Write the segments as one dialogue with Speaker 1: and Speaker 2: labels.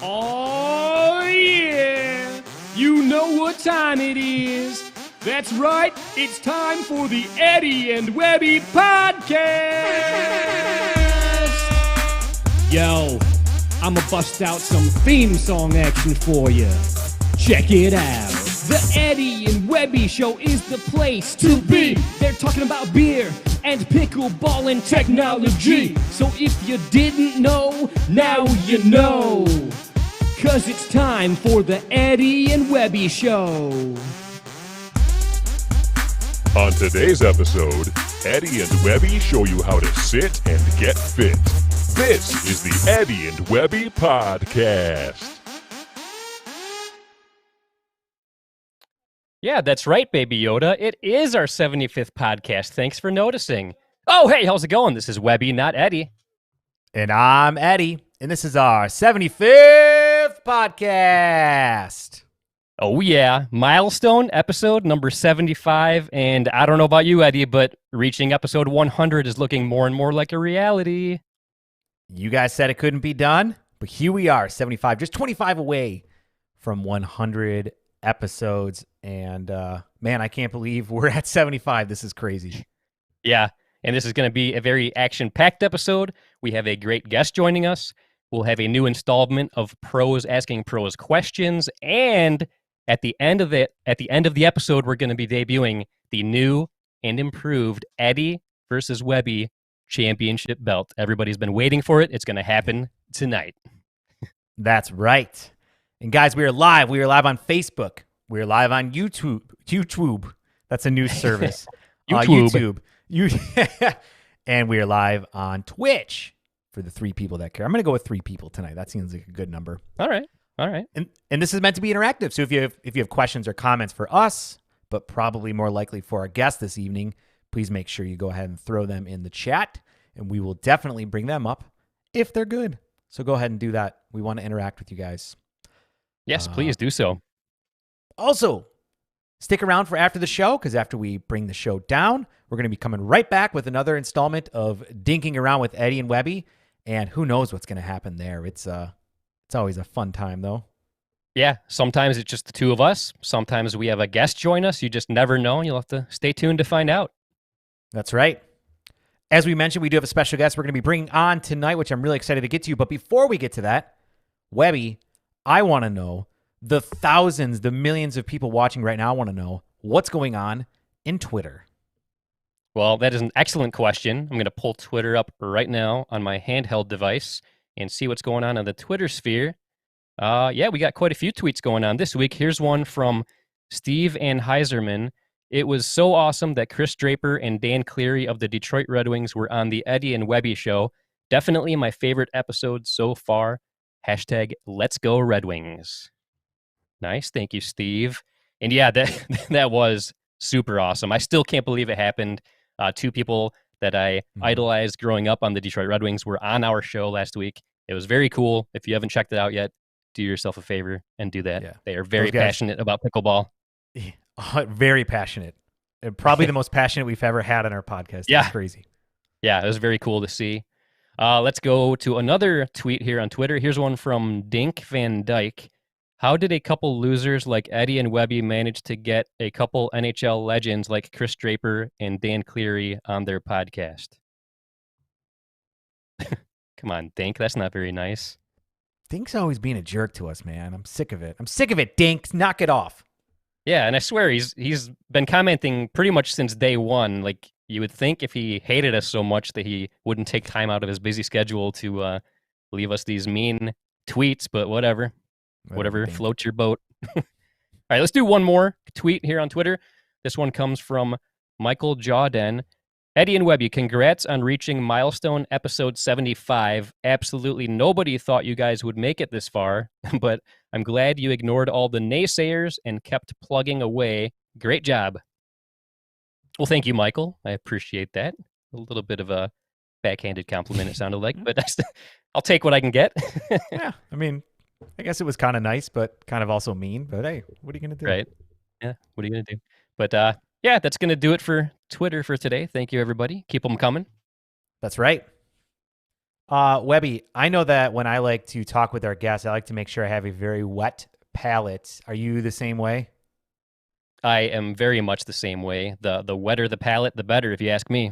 Speaker 1: Oh, yeah! You know what time it is. That's right, it's time for the Eddie and Webby Podcast! Yo, I'ma bust out some theme song action for you. Check it out. The Eddie and Webby Show is the place to be. They're talking about beer and pickleball and technology. So if you didn't know, now you know. 'Cause it's time for the Eddie and Webby Show.
Speaker 2: On today's episode, Eddie and Webby show you how to sit and get fit. This is the Eddie and Webby Podcast.
Speaker 3: Yeah, that's right, Baby Yoda. It is our 75th podcast. Thanks for noticing. Oh, hey, how's it going? This is Webby, not Eddie.
Speaker 4: And I'm Eddie, and this is our 75th podcast.
Speaker 3: Oh, yeah. Milestone episode number 75. And I don't know about you, Eddie, but reaching episode 100 is looking more and more like a reality.
Speaker 4: You guys said it couldn't be done, but here we are, 75, just 25 away from 100 episodes. And man, I can't believe we're at 75. This is crazy.
Speaker 3: Yeah, and this is going to be a very action-packed episode. We have a great guest joining us. We'll have a new installment of Pros Asking Pros questions, and at the end of the episode, we're going to be debuting the new and improved Eddie versus Webby championship belt. Everybody's been waiting for it. It's going to happen tonight.
Speaker 4: That's right. And guys, we are live. We are live on Facebook. We're live on YouTube. That's a new service.
Speaker 3: YouTube.
Speaker 4: And we are live on Twitch for the 3 people that care. I'm going to go with 3 people tonight. That seems like a good number.
Speaker 3: All right.
Speaker 4: And this is meant to be interactive. So if you have questions or comments for us, but probably more likely for our guest this evening, please make sure you go ahead and throw them in the chat, and we will definitely bring them up if they're good. So go ahead and do that. We want to interact with you guys.
Speaker 3: Yes, please do so.
Speaker 4: Also, stick around for after the show, because after we bring the show down, we're going to be coming right back with another installment of Dinking Around with Eddie and Webby, and who knows what's going to happen there. It's always a fun time, though.
Speaker 3: Yeah, sometimes it's just the 2 of us. Sometimes we have a guest join us. You just never know. You'll have to stay tuned to find out.
Speaker 4: That's right. As we mentioned, we do have a special guest we're going to be bringing on tonight, which I'm really excited to get to. But before we get to that, Webby, I want to know, the thousands, the millions of people watching right now, I want to know what's going on in Twitter.
Speaker 3: Well, that is an excellent question. I'm going to pull Twitter up right now on my handheld device and see what's going on in the Twitter sphere. Yeah, we got quite a few tweets going on this week. Here's one from Steve Anheiserman. It was so awesome that Chris Draper and Dan Cleary of the Detroit Red Wings were on the Eddie and Webby Show. Definitely my favorite episode so far. Hashtag Let's Go Red Wings. Nice. Thank you, Steve. And yeah, that was super awesome. I still can't believe it happened. 2 people that I idolized growing up on the Detroit Red Wings were on our show last week. It was very cool. If you haven't checked it out yet, do yourself a favor and do that. Yeah. They are very passionate about pickleball.
Speaker 4: Very passionate. Probably the most passionate we've ever had on our podcast.
Speaker 3: Yeah.
Speaker 4: That's crazy.
Speaker 3: Yeah, it was very cool to see. Let's go to another tweet here on Twitter. Here's one from Dink Van Dyke. How did a couple losers like Eddie and Webby manage to get a couple NHL legends like Chris Draper and Dan Cleary on their podcast? Come on, Dink. That's not very nice.
Speaker 4: Dink's always being a jerk to us, man. I'm sick of it. Dink. Knock it off.
Speaker 3: Yeah, and I swear he's been commenting pretty much since day one. Like, you would think if he hated us so much that he wouldn't take time out of his busy schedule to leave us these mean tweets, but whatever. Whatever floats your boat. All right, let's do one more tweet here on Twitter. This one comes from Michael Jawden. Eddie and Webby, congrats on reaching milestone episode 75. Absolutely nobody thought you guys would make it this far, but I'm glad you ignored all the naysayers and kept plugging away. Great job. Well, thank you, Michael. I appreciate that. A little bit of a backhanded compliment, it sounded like, but I'll take what I can get.
Speaker 4: Yeah, I mean, I guess it was kind of nice, but kind of also mean. But hey, what are you going to do?
Speaker 3: Right. Yeah, what are you going to do? But yeah, that's going to do it for Twitter for today. Thank you, everybody. Keep them coming.
Speaker 4: That's right. Webby, I know that when I like to talk with our guests, I like to make sure I have a very wet palate. Are you the same way?
Speaker 3: I am very much the same way. The wetter the palate, the better, if you ask me.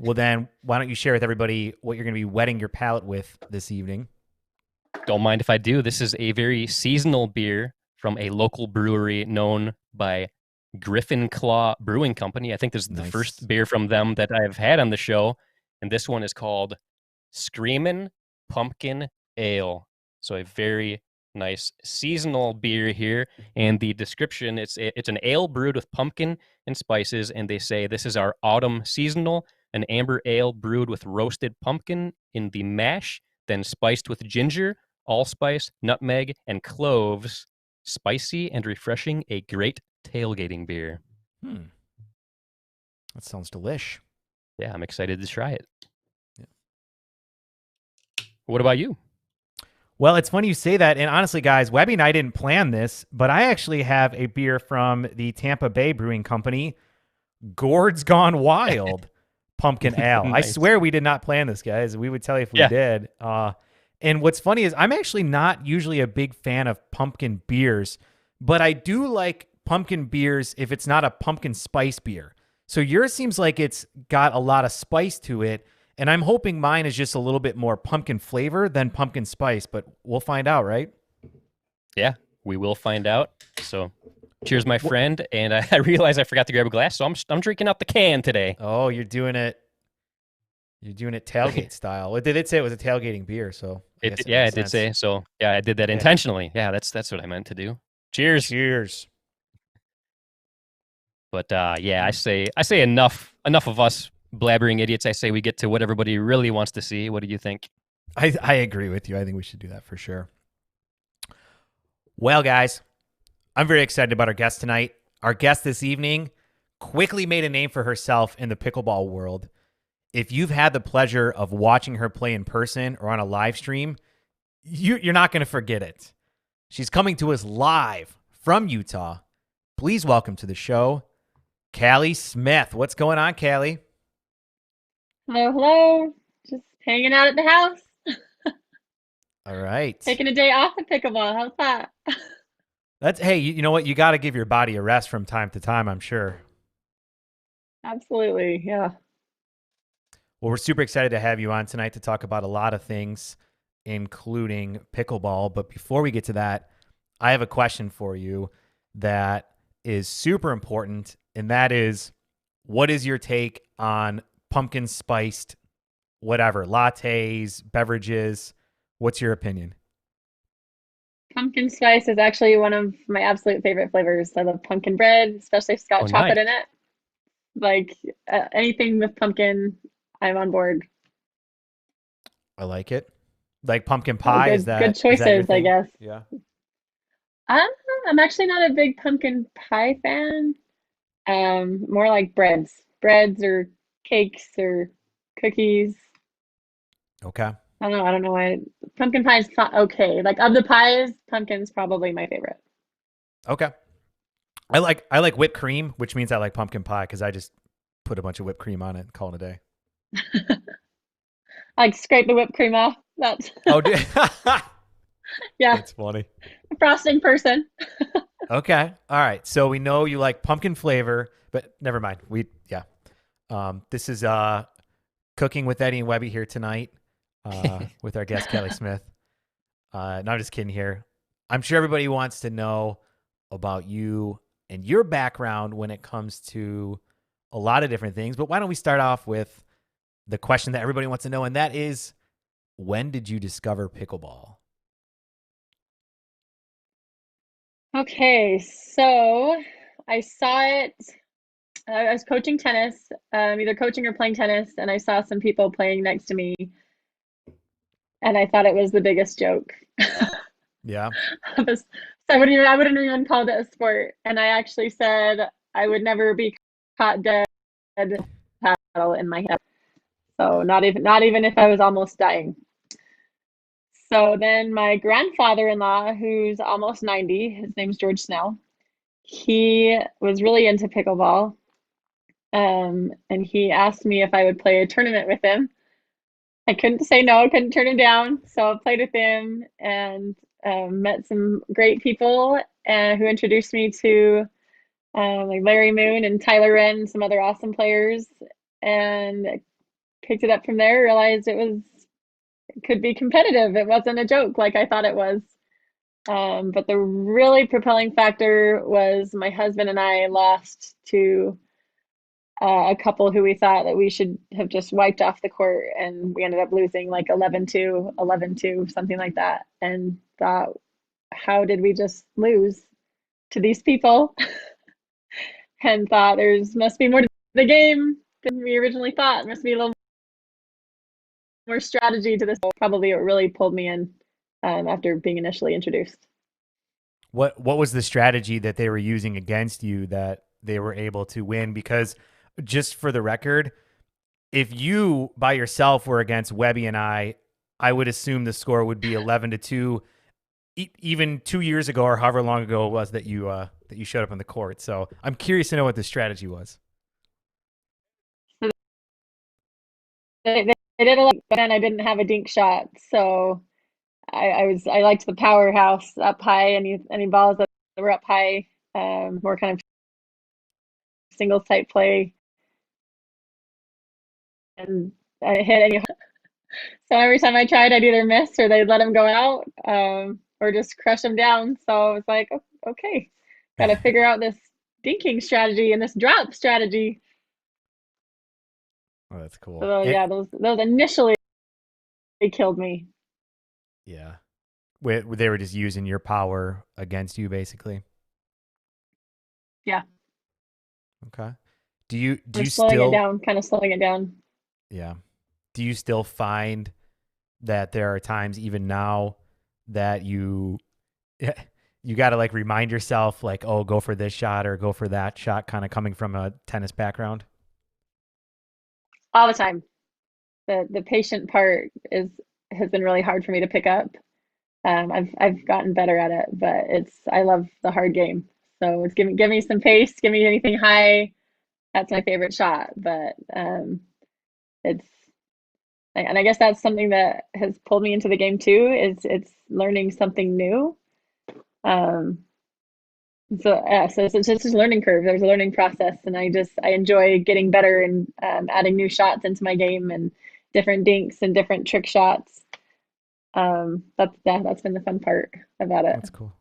Speaker 4: Well, then why don't you share with everybody what you're going to be wetting your palate with this evening?
Speaker 3: Don't mind if I do. This is a very seasonal beer from a local brewery known by Griffin Claw Brewing Company. I think this is the
Speaker 4: Nice.
Speaker 3: first beer from them that I've had on the show, and this one is called Screamin' Pumpkin Ale. So a very nice seasonal beer here, and the description, it's an ale brewed with pumpkin and spices, and they say this is our autumn seasonal, an amber ale brewed with roasted pumpkin in the mash, then spiced with ginger, allspice, nutmeg, and cloves. Spicy and refreshing, a great tailgating beer.
Speaker 4: That sounds delish.
Speaker 3: Yeah, I'm excited to try it.
Speaker 4: Yeah.
Speaker 3: What about you?
Speaker 4: Well, it's funny you say that. And honestly, guys, Webby and I didn't plan this, but I actually have a beer from the Tampa Bay Brewing Company, Gourd's Gone Wild Pumpkin Ale.
Speaker 3: Nice.
Speaker 4: I swear we did not plan this, guys. We would tell you if we
Speaker 3: Yeah.
Speaker 4: did. And what's funny is I'm actually not usually a big fan of pumpkin beers, but I do like pumpkin beers if it's not a pumpkin spice beer. So yours seems like it's got a lot of spice to it. And I'm hoping mine is just a little bit more pumpkin flavor than pumpkin spice, but we'll find out, right?
Speaker 3: Yeah, we will find out. So cheers, my friend. And I realized I forgot to grab a glass, so I'm drinking out the can today.
Speaker 4: Oh, you're doing it. You're doing it tailgate style. Well, did it say it was a tailgating beer? So I guess
Speaker 3: It
Speaker 4: makes
Speaker 3: did
Speaker 4: sense.
Speaker 3: say. So yeah, I did that intentionally. Yeah, that's what I meant to do. Cheers.
Speaker 4: Cheers.
Speaker 3: But yeah, I say enough of us blabbering idiots. I say we get to what everybody really wants to see. What do you think?
Speaker 4: I agree with you. I think we should do that for sure. Well, guys, I'm very excited about our guest tonight. Our guest this evening quickly made a name for herself in the pickleball world. If you've had the pleasure of watching her play in person or on a live stream, you're not going to forget it. She's coming to us live from Utah. Please welcome to the show, Callie Smith. What's going on, Callie?
Speaker 5: Hello, hello. Just hanging out at the house,
Speaker 4: All right.
Speaker 5: taking a day off of pickleball. How's that?
Speaker 4: That's hey, you know what? You got to give your body a rest from time to time, I'm sure.
Speaker 5: Absolutely, yeah.
Speaker 4: Well, we're super excited to have you on tonight to talk about a lot of things, including pickleball. But before we get to that, I have a question for you that is super important, and that is, what is your take on pumpkin spiced whatever, lattes, beverages? What's your opinion?
Speaker 5: Pumpkin spice is actually one of my absolute favorite flavors. I love pumpkin bread, especially if it's got
Speaker 3: Oh,
Speaker 5: chocolate
Speaker 3: nice.
Speaker 5: in it. Like anything with pumpkin, I'm on board.
Speaker 4: I like it. Like pumpkin pie,
Speaker 5: good,
Speaker 4: is that
Speaker 5: good
Speaker 4: is that your
Speaker 5: choices, I
Speaker 4: thing?
Speaker 5: guess.
Speaker 4: Yeah.
Speaker 5: I'm actually not a big pumpkin pie fan. More like breads or cakes or cookies.
Speaker 4: Okay.
Speaker 5: I don't know why. Pumpkin pie is okay. Like of the pies, pumpkin's probably my favorite.
Speaker 4: Okay. I like whipped cream, which means I like pumpkin pie because I just put a bunch of whipped cream on it and call it a day.
Speaker 5: I like scrape the whipped cream off. That's
Speaker 4: Oh, dude.
Speaker 5: yeah,
Speaker 4: That's funny.
Speaker 5: a frosting person.
Speaker 4: Okay. All right. So we know you like pumpkin flavor, but never mind. This is Cooking with Eddie and Webby here tonight with our guest, Callie Smith. No, I'm just kidding here. I'm sure everybody wants to know about you and your background when it comes to a lot of different things. But why don't we start off with the question that everybody wants to know, and that is, when did you discover pickleball?
Speaker 5: Okay, so I saw it. I was coaching tennis, either coaching or playing tennis, and I saw some people playing next to me, and I thought it was the biggest joke.
Speaker 4: Yeah.
Speaker 5: I wouldn't even called it a sport. And I actually said I would never be caught dead paddle in my head. So not even if I was almost dying. So then my grandfather-in-law, who's almost 90, his name's George Snell, he was really into pickleball. And he asked me if I would play a tournament with him. I couldn't say no, couldn't turn him down. So I played with him and met some great people who introduced me to like Larry Moon and Tyler Wren, some other awesome players, and picked it up from there. Realized it could be competitive. It wasn't a joke like I thought it was. But the really propelling factor was my husband and I lost to a couple who we thought that we should have just wiped off the court, and we ended up losing like 11-2, 11-2, something like that, and thought, how did we just lose to these people? And thought must be more to the game than we originally thought. Must be a little more strategy to this. Probably what really pulled me in after being initially introduced.
Speaker 4: What was the strategy that they were using against you that they were able to win? Because just for the record, if you by yourself were against Webby and I would assume the score would be 11-2, even 2 years ago or however long ago it was that you showed up on the court. So I'm curious to know what the strategy was.
Speaker 5: They did a lot, but then I didn't have a dink shot, so I liked the powerhouse up high. Any balls that were up high, more kind of singles type play, and I hit any. So every time I tried, I'd either miss or they'd let him go out, or just crush him down. So I was like, okay, got to figure out this dinking strategy and this drop strategy.
Speaker 4: Oh, that's cool.
Speaker 5: So yeah, those initially killed me.
Speaker 4: Yeah. They were just using your power against you, basically.
Speaker 5: Yeah.
Speaker 4: Okay. Do you
Speaker 5: slowing it down, kind of slowing it down.
Speaker 4: Yeah. Do you still find that there are times even now that you got to like remind yourself like, oh, go for this shot or go for that shot, kind of coming from a tennis background?
Speaker 5: All the time. The patient part has been really hard for me to pick up. I've gotten better at it, but I love the hard game. So it's give me some pace, give me anything high. That's my favorite shot. But and I guess that's something that has pulled me into the game too, is it's learning something new. So it's just a learning curve. There's a learning process, and I enjoy getting better and adding new shots into my game and different dinks and different trick shots. That's been the fun part about it.
Speaker 4: That's cool.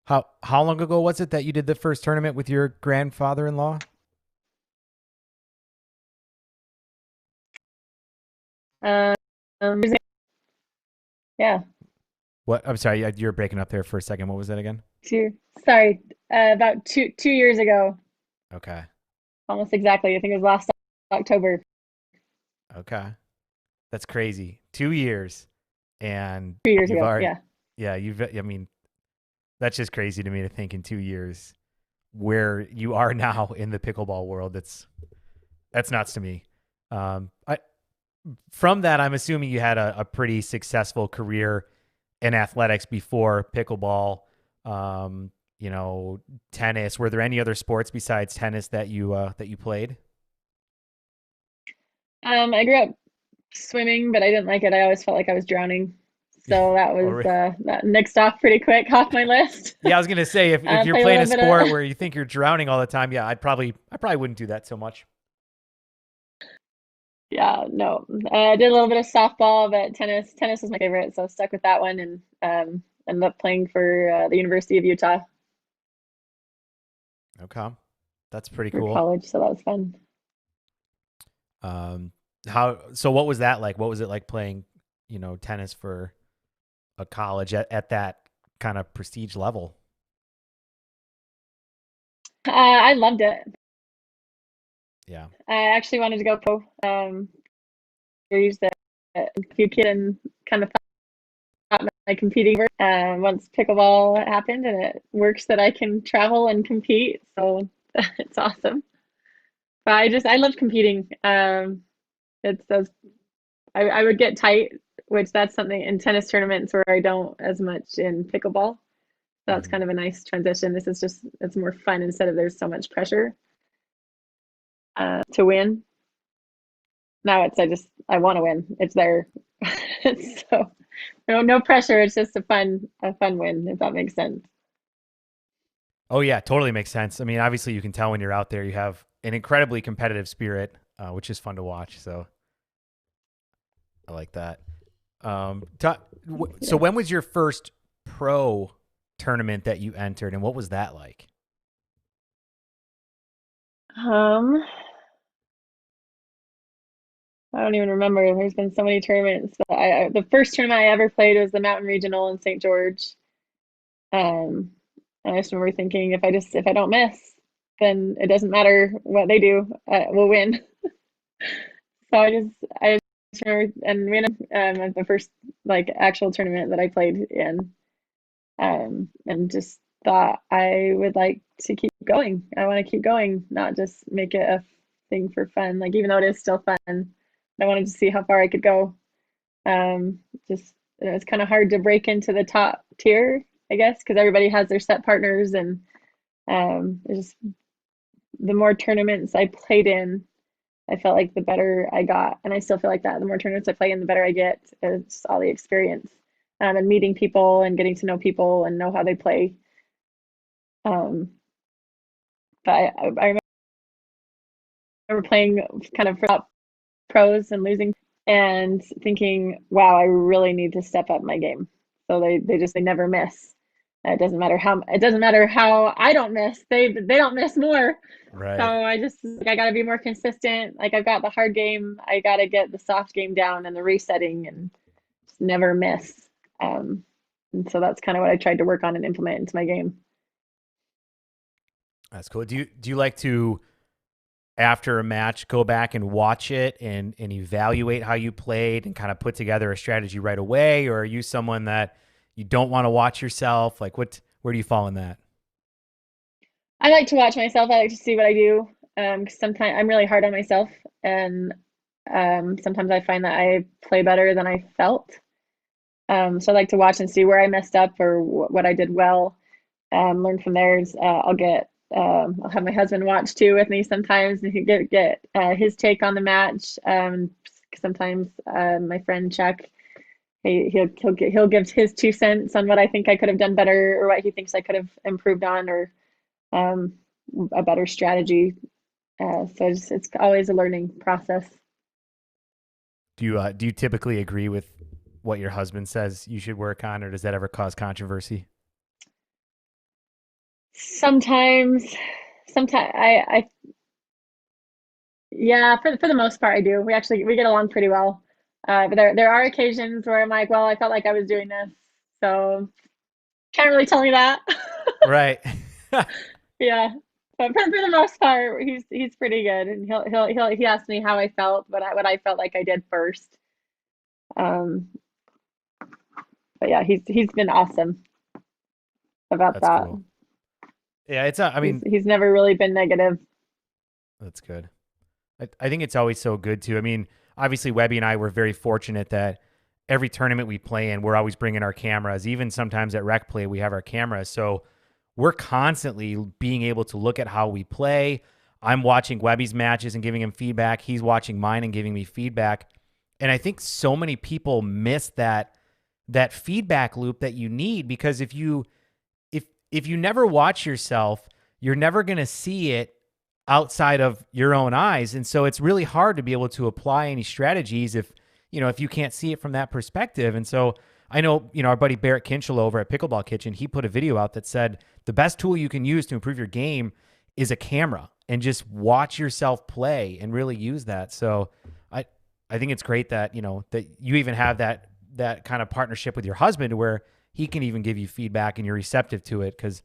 Speaker 4: How long ago was it that you did the first tournament with your grandfather-in-law?
Speaker 5: Yeah.
Speaker 4: What? I'm sorry, you're breaking up there for a second. What was that again?
Speaker 5: About two years ago.
Speaker 4: Okay.
Speaker 5: Almost exactly. I think it was last October.
Speaker 4: Okay. That's crazy. 2 years. And
Speaker 5: 2 years ago. Yeah.
Speaker 4: Yeah. I mean, that's just crazy to me to think in 2 years where you are now in the pickleball world. That's nuts to me. From that, I'm assuming you had a pretty successful career in athletics before pickleball, tennis. Were there any other sports besides tennis that you played?
Speaker 5: I grew up swimming, but I didn't like it. I always felt like I was drowning. So that was that nixed off pretty quick off my list.
Speaker 4: Yeah, I was gonna say if you're playing a sport where you think you're drowning all the time, yeah, I probably wouldn't do that so much.
Speaker 5: Yeah, no. I did a little bit of softball, but tennis was my favorite, so I stuck with that one and ended up playing for the University of Utah.
Speaker 4: Okay, that's pretty
Speaker 5: for
Speaker 4: cool.
Speaker 5: College, so that was fun.
Speaker 4: So what was that like? What was it like playing, tennis for a college at that kind of prestige level?
Speaker 5: I loved it.
Speaker 4: Yeah.
Speaker 5: I actually wanted to go pro. Used a few kids and kind of thought my competing work. Once pickleball happened, and it works that I can travel and compete, so it's awesome. But I love competing. I would get tight, which that's something in tennis tournaments where I don't as much in pickleball. So that's kind of a nice transition. It's more fun instead of there's so much pressure to win. Now I want to win. It's there. So no pressure. It's just a fun win, if that makes sense.
Speaker 4: Oh yeah, totally makes sense. I mean, obviously you can tell when you're out there, you have an incredibly competitive spirit, which is fun to watch. So I like that. So when was your first pro tournament that you entered, and what was that like?
Speaker 5: I don't even remember. There's been so many tournaments, but the first tournament I ever played was the Mountain Regional in St. George. And I just remember thinking, if I don't miss, then it doesn't matter what they do, we'll win. So I just remember, and we ended at the first like actual tournament that I played in, and just thought I would like to keep going. I want to keep going, not just make it a thing for fun. Like even though it is still fun, I wanted to see how far I could go. Just it's kind of hard to break into the top tier, I guess, because everybody has their set partners, and it's just the more tournaments I played in, I felt like the better I got, and I still feel like that. The more tournaments I play in, the better I get. It's all the experience, and meeting people and getting to know people and know how they play. But I remember playing kind of for pros and losing and thinking, wow, I really need to step up my game. So they never miss. It doesn't matter how I don't miss. They don't miss more.
Speaker 4: Right.
Speaker 5: So I got to be more consistent. Like I've got the hard game, I got to get the soft game down and the resetting and just never miss. And so that's kind of what I tried to work on and implement into my game.
Speaker 4: That's cool. Do you like to, after a match, go back and watch it and evaluate how you played and kind of put together a strategy right away? Or are you someone that you don't want to watch yourself? Like where do you fall in that?
Speaker 5: I like to watch myself. I like to see what I do. 'Cause sometimes I'm really hard on myself, and sometimes I find that I play better than I felt. So I like to watch and see where I messed up or what I did well. Learn from theirs. I'll have my husband watch too with me sometimes, and he get his take on the match. Sometimes my friend Chuck, he'll give his 2 cents on what I think I could have done better or what he thinks I could have improved on, or a better strategy. So it's always a learning process.
Speaker 4: Do you typically agree with what your husband says you should work on, or does that ever cause controversy?
Speaker 5: Sometimes yeah, for the most part I do. We get along pretty well. But there are occasions where I'm like, well, I felt like I was doing this, so can't really tell me that.
Speaker 4: Right.
Speaker 5: Yeah. But for the most part, he's pretty good, and he asked me how I felt, what I felt like I did first. But yeah, he's been awesome about
Speaker 4: That's
Speaker 5: that.
Speaker 4: cool. Yeah,
Speaker 5: he's never really been negative.
Speaker 4: That's good. I think it's always so good too. I mean, obviously Webby and I were very fortunate that every tournament we play in, we're always bringing our cameras. Even sometimes at rec play, we have our cameras. So we're constantly being able to look at how we play. I'm watching Webby's matches and giving him feedback. He's watching mine and giving me feedback. And I think so many people miss that feedback loop that you need, because if you never watch yourself, you're never going to see it outside of your own eyes. And so it's really hard to be able to apply any strategies if you can't see it from that perspective. And so I know, our buddy Barrett Kinchel over at Pickleball Kitchen, he put a video out that said the best tool you can use to improve your game is a camera, and just watch yourself play and really use that. So I think it's great that, that you even have that kind of partnership with your husband where he can even give you feedback and you're receptive to it. Cause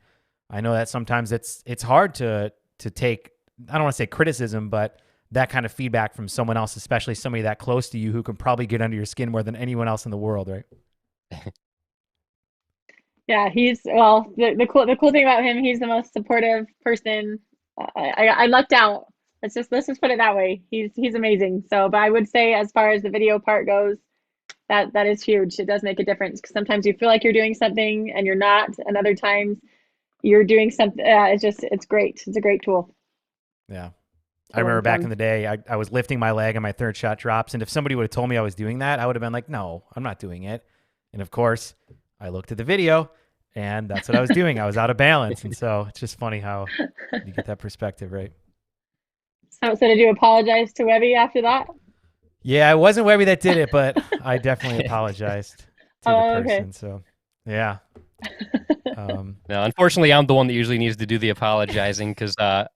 Speaker 4: I know that sometimes it's hard to take, I don't want to say criticism, but that kind of feedback from someone else, especially somebody that close to you who can probably get under your skin more than anyone else in the world. Right.
Speaker 5: Yeah, the cool thing about him, he's the most supportive person. I lucked out. Let's just put it that way. He's amazing. So, but I would say as far as the video part goes, that is huge. It does make a difference, because sometimes you feel like you're doing something and you're not, and other times you're doing something. It's great. It's a great tool.
Speaker 4: Yeah. I remember back in the day, I was lifting my leg and my third shot drops. And if somebody would have told me I was doing that, I would have been like, no, I'm not doing it. And of course, I looked at the video and that's what I was doing. I was out of balance. And so it's just funny how you get that perspective, right?
Speaker 5: So did you apologize to Webby after that?
Speaker 4: Yeah, it wasn't Webby that did it, but I definitely apologized to the person.
Speaker 5: Okay.
Speaker 4: So, yeah.
Speaker 3: No, unfortunately, I'm the one that usually needs to do the apologizing because I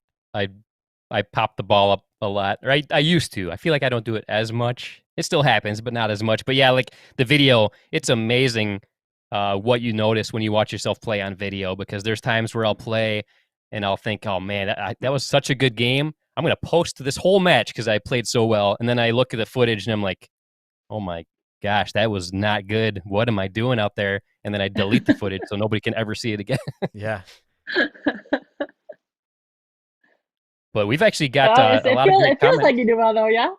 Speaker 3: pop the ball up a lot. Right? I used to. I feel like I don't do it as much. It still happens, but not as much. But yeah, like the video, it's amazing what you notice when you watch yourself play on video, because there's times where I'll play and I'll think, oh man, that was such a good game. I'm going to post this whole match because I played so well. And then I look at the footage and I'm like, oh my gosh, that was not good. What am I doing out there? And then I delete the footage so nobody can ever see it again.
Speaker 4: Yeah.
Speaker 3: But we've actually got a lot of great
Speaker 5: It feels like you do well, though, yeah?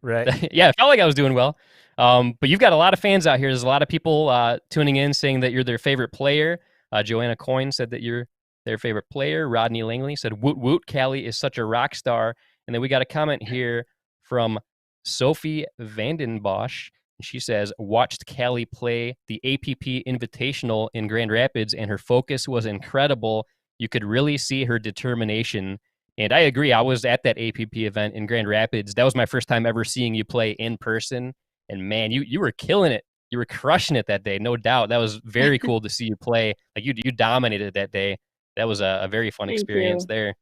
Speaker 4: Right.
Speaker 3: Yeah, it felt like I was doing well. But you've got a lot of fans out here. There's a lot of people tuning in saying that you're their favorite player. Joanna Coyne said that you're their favorite player. Rodney Langley said, woot woot, Callie is such a rock star. And then we got a comment here from Sophie Vanden Bosch. She says, watched Callie play the APP Invitational in Grand Rapids, and her focus was incredible. You could really see her determination. And I agree. I was at that APP event in Grand Rapids. That was my first time ever seeing you play in person. And man, you were killing it. You were crushing it that day, no doubt. That was very cool to see you play. Like you dominated that day. That was a very fun experience there.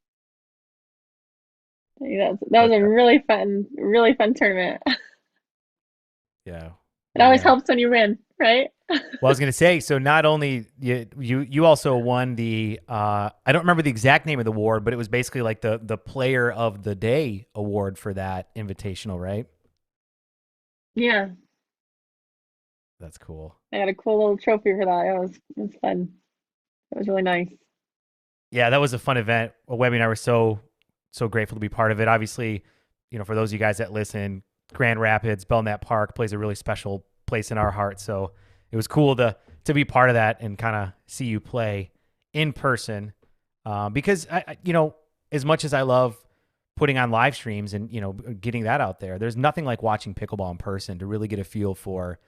Speaker 5: That was a really fun tournament.
Speaker 4: Yeah.
Speaker 5: It always helps when you win, right?
Speaker 4: Well, I was going to say, so not only you also won the I don't remember the exact name of the award, but it was basically like the Player of the Day award for that invitational, right?
Speaker 5: Yeah.
Speaker 4: That's cool.
Speaker 5: I got a cool little trophy for that. It was fun. It was really nice.
Speaker 4: Yeah, that was a fun event. Webby and I were so grateful to be part of it. Obviously, for those of you guys that listen, Grand Rapids, Belknap Park plays a really special place in our heart. So it was cool to be part of that and kind of see you play in person. Because I as much as I love putting on live streams and getting that out there, there's nothing like watching pickleball in person to really get a feel for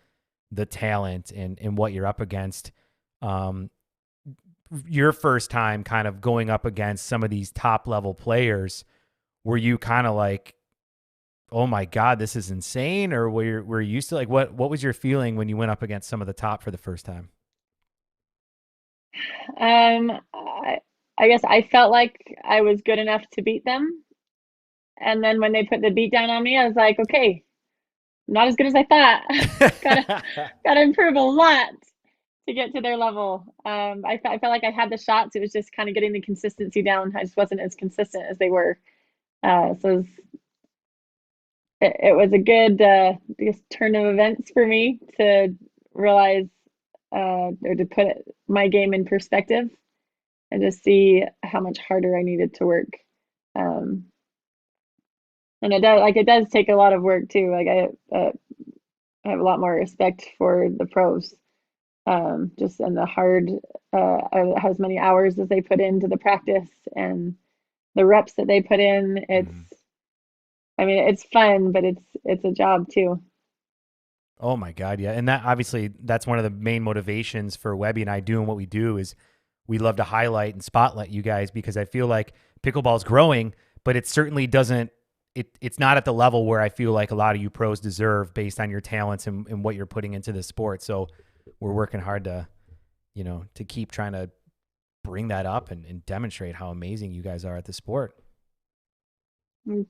Speaker 4: the talent and what you're up against. Your first time kind of going up against some of these top level players, were you kind of like, oh my God, this is insane? Or were you used to, like, what was your feeling when you went up against some of the top for the first time?
Speaker 5: I guess I felt like I was good enough to beat them. And then when they put the beat down on me, I was like, okay, not as good as I thought. gotta improve a lot to get to their level. I felt like I had the shots. It was just kind of getting the consistency down. I just wasn't as consistent as they were. So it was a good turn of events for me to realize or to put my game in perspective and just see how much harder I needed to work. And it does take a lot of work too. Like I have a lot more respect for the pros. Just in the hard, as many hours as they put into the practice and the reps that they put in. It's fun, but it's a job too.
Speaker 4: Oh my God. Yeah. And that's one of the main motivations for Webby and I doing what we do is we love to highlight and spotlight you guys, because I feel like pickleball is growing, but it certainly doesn't, it's not at the level where I feel like a lot of you pros deserve based on your talents and what you're putting into the sport. So we're working hard to keep trying to bring that up and demonstrate how amazing you guys are at the sport.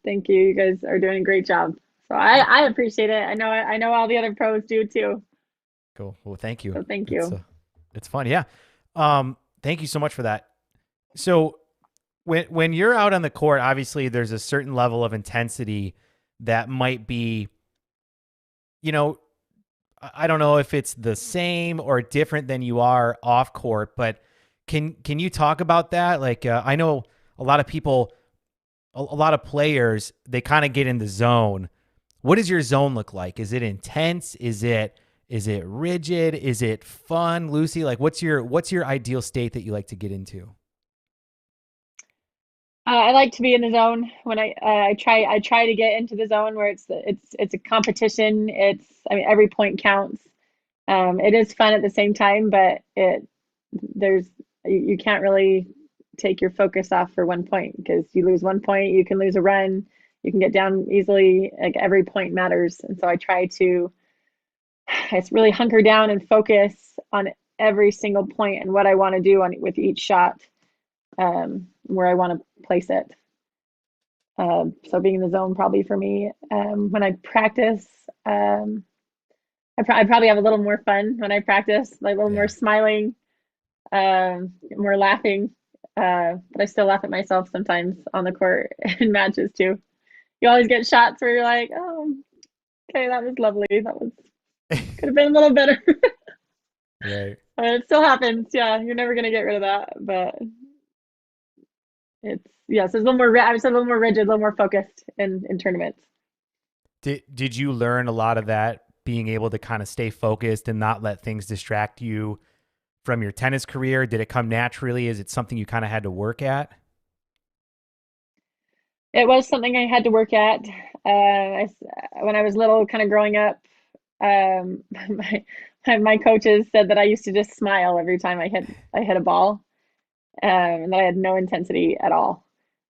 Speaker 5: Thank you. You guys are doing a great job. So I appreciate it. I know all the other pros do too.
Speaker 4: Cool. Well, thank you.
Speaker 5: So thank you.
Speaker 4: It's fun. Yeah. Thank you so much for that. So when you're out on the court, obviously there's a certain level of intensity that might be, I don't know if it's the same or different than you are off court, but can you talk about that? Like, I know a lot of people, a lot of players, they kind of get in the zone. What does your zone look like? Is it intense? Is it rigid? Is it fun, Lucy? Like, what's your ideal state that you like to get into?
Speaker 5: I like to be in the zone when I try to get into the zone where it's a competition. I mean, every point counts. It is fun at the same time, but there's you can't really take your focus off for 1 point, because you lose 1 point, you can lose a run, you can get down easily. Like, every point matters, and so I really hunker down and focus on every single point and what I want to do with each shot, where I want to place it. So being in the zone probably for me. When I practice, I probably have a little more fun when I practice, like a little more smiling, more laughing. But I still laugh at myself sometimes on the court in matches too. You always get shots where you're like, oh, okay, that was lovely. That was could have been a little better.
Speaker 4: Right.
Speaker 5: It still happens. Yeah, you're never gonna get rid of that. But so it's a little more. I was a little more rigid, a little more focused in tournaments.
Speaker 4: Did you learn a lot of that, being able to kind of stay focused and not let things distract you from your tennis career? Did it come naturally? Is it something you kind of had to work at?
Speaker 5: It was something I had to work at. When I was little, kind of growing up, my coaches said that I used to just smile every time I hit a ball, and that I had no intensity at all.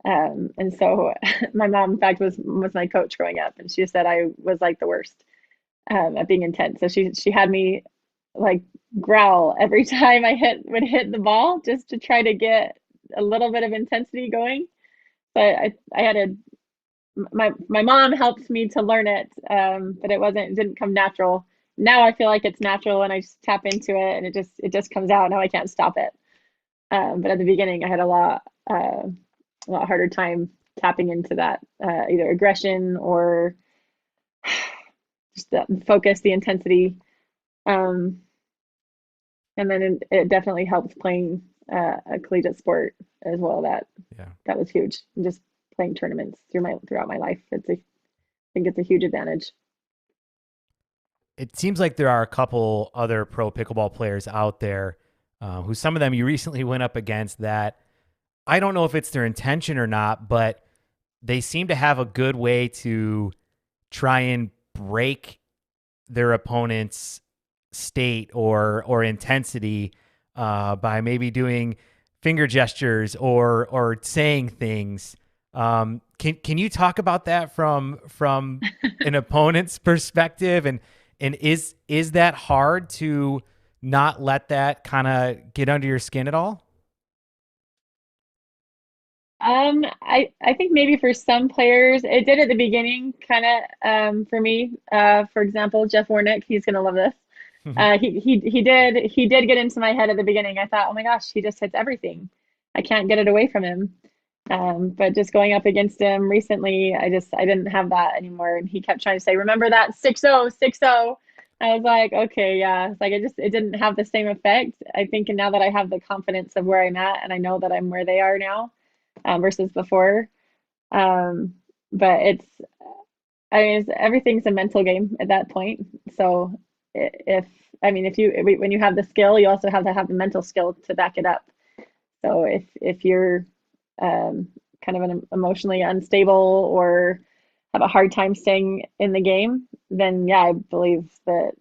Speaker 5: And so my mom, in fact, was my coach growing up, and she said I was like the worst at being intense. So she had me like growl every time I would hit the ball, just to try to get a little bit of intensity going. But I had my mom helped me to learn it, but it didn't come natural. Now I feel like it's natural, and I just tap into it, and it just comes out. Now I can't stop it. But at the beginning, I had a lot harder time tapping into that, either aggression or just the focus, the intensity. And then it definitely helped playing a collegiate sport as well. That was huge. Just playing tournaments throughout my life. I think it's a huge advantage.
Speaker 4: It seems like there are a couple other pro pickleball players out there, who some of them you recently went up against, that I don't know if it's their intention or not, but they seem to have a good way to try and break their opponent's state or intensity, by maybe doing finger gestures or saying things. Can you talk about that from an opponent's perspective, and is that hard to not let that kind of get under your skin at all?
Speaker 5: I think maybe for some players it did at the beginning, kind of. For me, for example, Jeff Warnick, he's gonna love this. He did get into my head at the beginning. I thought, oh my gosh, he just hits everything. I can't get it away from him. But just going up against him recently, I didn't have that anymore. And he kept trying to say, remember that 6-0, 6-0. I was like, okay, yeah. It's like it didn't have the same effect. I think, and now that I have the confidence of where I'm at, and I know that I'm where they are now, versus before. But everything's a mental game at that point. So when you have the skill, you also have to have the mental skill to back it up. So if you're kind of an emotionally unstable or have a hard time staying in the game, then yeah, I believe that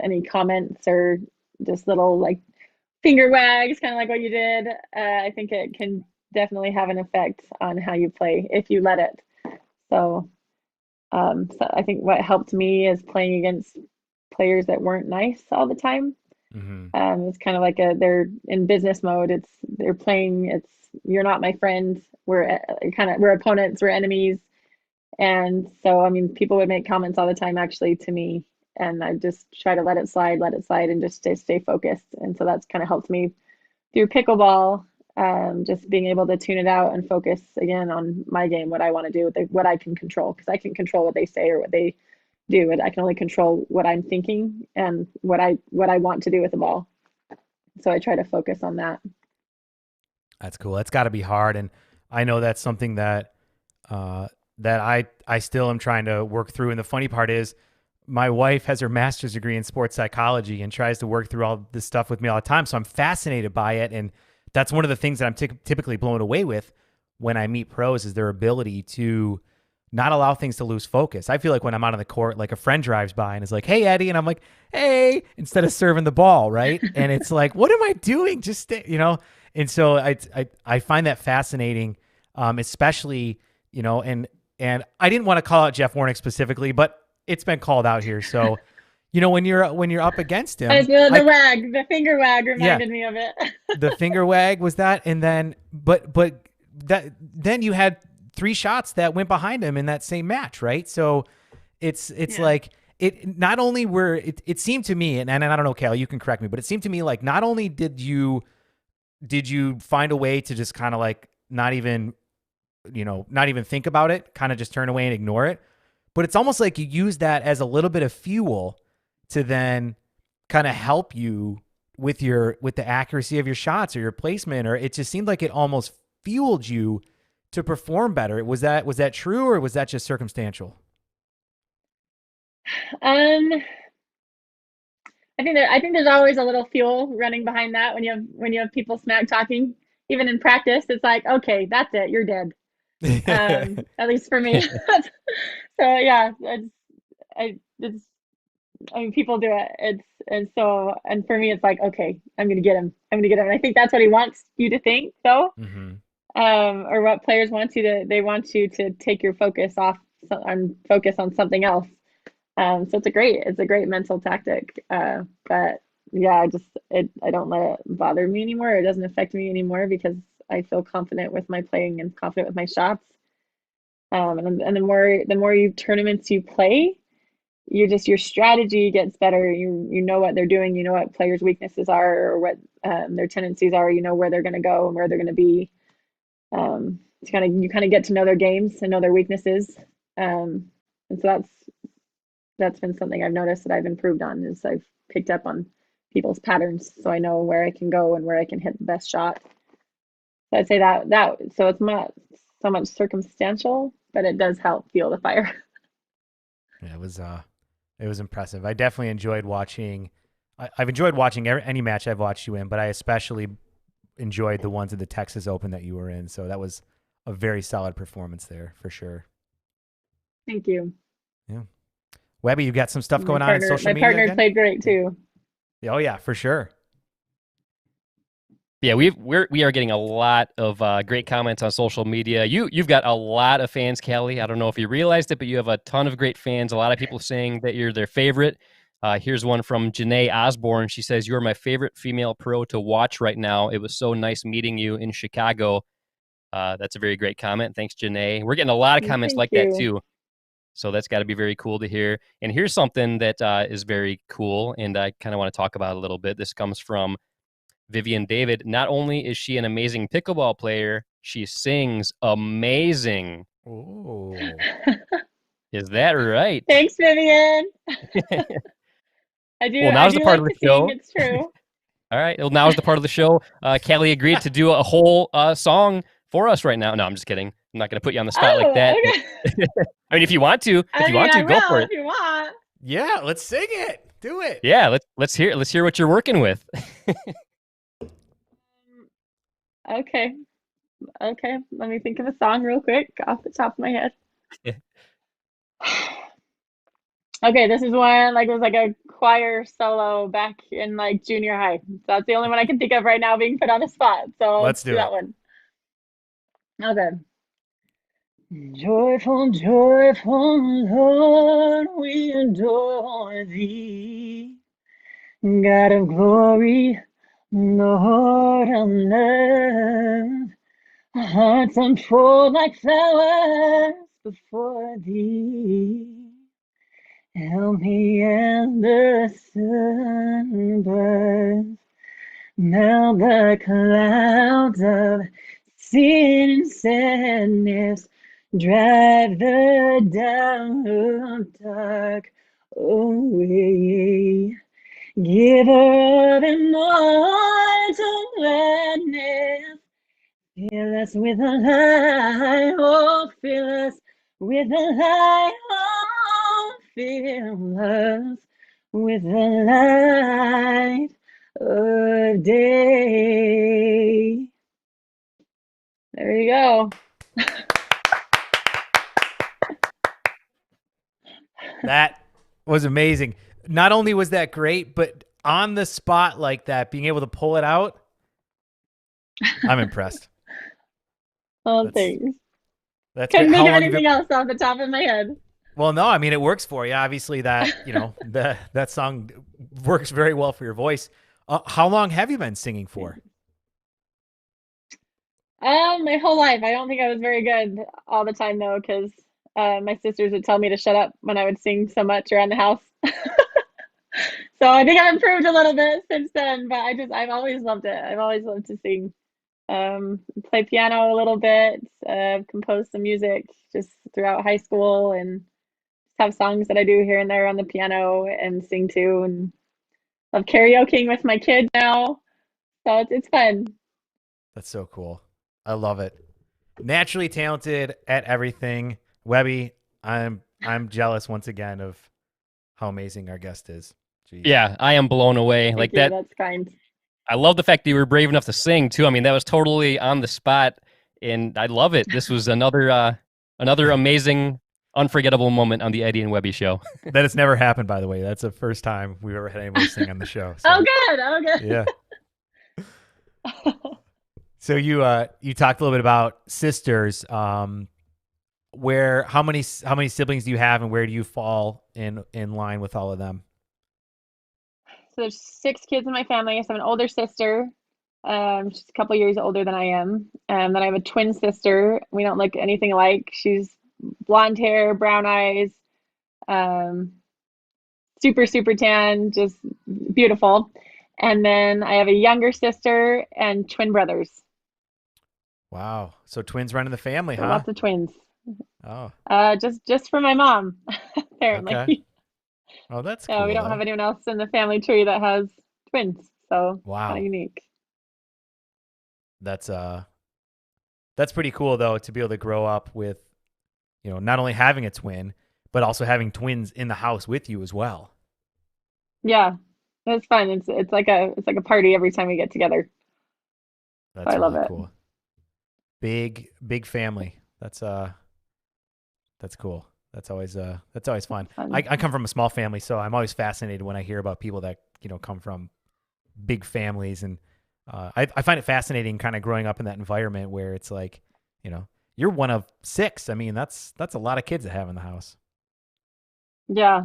Speaker 5: any comments or just little like finger wags, kind of like what you did, I think it can definitely have an effect on how you play if you let it. So I think what helped me is playing against players that weren't nice all the time. Mm-hmm. It's kind of like they're in business mode. They're playing. You're not my friend. We're opponents. We're enemies. And so, people would make comments all the time, actually, to me, and I just try to let it slide, and just stay focused. And so that's kind of helped me through pickleball, just being able to tune it out and focus again on my game, what I want to do, what I can control, because I can control what they say or what they do, and I can only control what I'm thinking and what I want to do with the ball. So I try to focus on that.
Speaker 4: That's cool. That's got to be hard, and I know that's something that I still am trying to work through. And the funny part is, my wife has her master's degree in sports psychology and tries to work through all this stuff with me all the time. So I'm fascinated by it, and that's one of the things that I'm typically blown away with when I meet pros is their ability to not allow things to lose focus. I feel like when I'm out on the court, like a friend drives by and is like, "Hey, Eddie," and I'm like, "Hey," instead of serving the ball, right? And it's like, what am I doing? Just stay, And so I find that fascinating, especially, and I didn't want to call out Jeff Warnick specifically, but it's been called out here. So, when you're up against him,
Speaker 5: the finger wag reminded me of it.
Speaker 4: The finger wag was that, and then then you had 3 shots that went behind him in that same match, right? So it's like it not only it seemed to me, and I don't know, Callie, you can correct me, but it seemed to me like not only did you find a way to just kind of like not even think about it, kind of just turn away and ignore it, but it's almost like you use that as a little bit of fuel to then kind of help you with the accuracy of your shots or your placement, or it just seemed like it almost fueled you to perform better. Was that true, or was that just circumstantial?
Speaker 5: I think there's always a little fuel running behind that when you have people smack talking. Even in practice, it's like, okay, that's it, you're dead. At least for me. So yeah, people do it. And for me, it's like, okay, I'm gonna get him. And I think that's what he wants you to think, though.
Speaker 4: Mm-hmm.
Speaker 5: Or what players want they want you to take your focus off and focus on something else. So it's a great mental tactic. But yeah, I don't let it bother me anymore. It doesn't affect me anymore because I feel confident with my playing and confident with my shots. And the more tournaments you play, your strategy gets better. You know what they're doing. You know what players' weaknesses are, or what their tendencies are. You know where they're going to go and where they're going to be. You kind of get to know their games and know their weaknesses. And so that's been something I've noticed that I've improved on, is I've picked up on people's patterns, so I know where I can go and where I can hit the best shot. So I'd say that so it's not so much circumstantial, but it does help fuel the fire.
Speaker 4: Yeah, it was impressive. I definitely enjoyed watching. I've enjoyed watching any match I've watched you in, but I especially enjoyed the ones at the Texas Open that you were in. So that was a very solid performance there for sure.
Speaker 5: Thank you.
Speaker 4: Yeah. Webby, you got some stuff going on in social media?
Speaker 5: My partner
Speaker 4: again?
Speaker 5: played great too.
Speaker 4: Oh yeah, for sure.
Speaker 3: Yeah, we are getting a lot of great comments on social media. You've got a lot of fans, Callie. I don't know if you realized it, but you have a ton of great fans. A lot of people saying that you're their favorite. Here's one from Janae Osborne. She says, "You are my favorite female pro to watch right now. It was so nice meeting you in Chicago." That's a very great comment. Thanks, Janae. We're getting a lot of comments that too. So that's got to be very cool to hear. And here's something that is very cool, and I kind of want to talk about a little bit. This comes from Vivienne David. Not only is she an amazing pickleball player, she sings amazing.
Speaker 4: Oh.
Speaker 3: Is that right?
Speaker 5: Thanks, Vivienne. I do.
Speaker 3: Well, now's the part of the show.
Speaker 5: It's true.
Speaker 3: All right. Well, now's the part of the show. Callie agreed to do a whole song for us right now. No, I'm just kidding. I'm not going to put you on the spot like that. Okay. I mean, if you want to, go for it.
Speaker 5: If you want.
Speaker 4: Yeah, let's sing it. Do it.
Speaker 3: Yeah, let's hear what you're working with.
Speaker 5: Okay. Let me think of a song real quick off the top of my head.
Speaker 3: Yeah.
Speaker 5: Okay, this is one it was like a choir solo back in junior high. So that's the only one I can think of right now being put on the spot. So
Speaker 4: let's do
Speaker 5: that one. Okay. Joyful, joyful Lord, we adore thee. God of glory, Lord of love. Our hearts unfold like flowers before thee. Help me as the sun burns, melt the clouds of sin and sadness, drive the down of dark away. Giver of immortal gladness, fill us with a light, oh, fill us with a light, oh, fill us with the light of day. There you go.
Speaker 4: That was amazing. Not only was that great, but on the spot like that, being able to pull it out, I'm impressed.
Speaker 5: Oh, thanks.
Speaker 4: That's
Speaker 5: Couldn't
Speaker 4: great.
Speaker 5: think
Speaker 4: How
Speaker 5: of
Speaker 4: long have
Speaker 5: anything
Speaker 4: you?
Speaker 5: else off the top of my head.
Speaker 4: Well, no, I mean it works for you. Obviously, that that song works very well for your voice. How long have you been singing for?
Speaker 5: My whole life. I don't think I was very good all the time though, because my sisters would tell me to shut up when I would sing so much around the house. So I think I've improved a little bit since then, but I've always loved it. I've always loved to sing. Play piano a little bit, compose some music just throughout high school, and have songs that I do here and there on the piano and sing to, and love karaokeing with my kids now. So it's fun.
Speaker 4: That's so cool. I love it. Naturally talented at everything. Webby, I'm jealous once again of how amazing our guest is. Jeez.
Speaker 3: Yeah, I am blown away.
Speaker 5: Thank
Speaker 3: Like
Speaker 5: you,
Speaker 3: that.
Speaker 5: that's kind.
Speaker 3: I love the fact that you were brave enough to sing too. I mean, that was totally on the spot, and I love it. This was another amazing, unforgettable moment on the Eddie and Webby show.
Speaker 4: That has never happened, by the way. That's the first time we've ever had anybody sing on the show. So,
Speaker 5: Oh good, oh good.
Speaker 4: yeah. So you talked a little bit about sisters. How many siblings do you have, and where do you fall in line with all of them?
Speaker 5: So there's 6 kids in my family. So I have an older sister. She's a couple years older than I am. Then I have a twin sister. We don't look anything alike. She's blonde hair, brown eyes, super, super tan, just beautiful. And then I have a younger sister and twin brothers.
Speaker 4: Wow. So twins running the family,
Speaker 5: So
Speaker 4: huh?
Speaker 5: lots of twins.
Speaker 4: Oh.
Speaker 5: Just for my mom, apparently.
Speaker 4: Okay. Oh, that's cool.
Speaker 5: Yeah, we don't
Speaker 4: though.
Speaker 5: have anyone else in the family tree that has twins. So
Speaker 4: Wow.
Speaker 5: kind of unique.
Speaker 4: That's pretty cool though, to be able to grow up with, not only having a twin, but also having twins in the house with you as well.
Speaker 5: Yeah, it's fun. It's like a party every time we get together.
Speaker 4: That's
Speaker 5: I love
Speaker 4: really
Speaker 5: it.
Speaker 4: cool. Big family. That's cool. That's always fun.
Speaker 5: Fun.
Speaker 4: I come from a small family, so I'm always fascinated when I hear about people that come from big families, and I find it fascinating kind of growing up in that environment where it's like, you're one of 6. I mean, that's a lot of kids to have in the house.
Speaker 5: Yeah.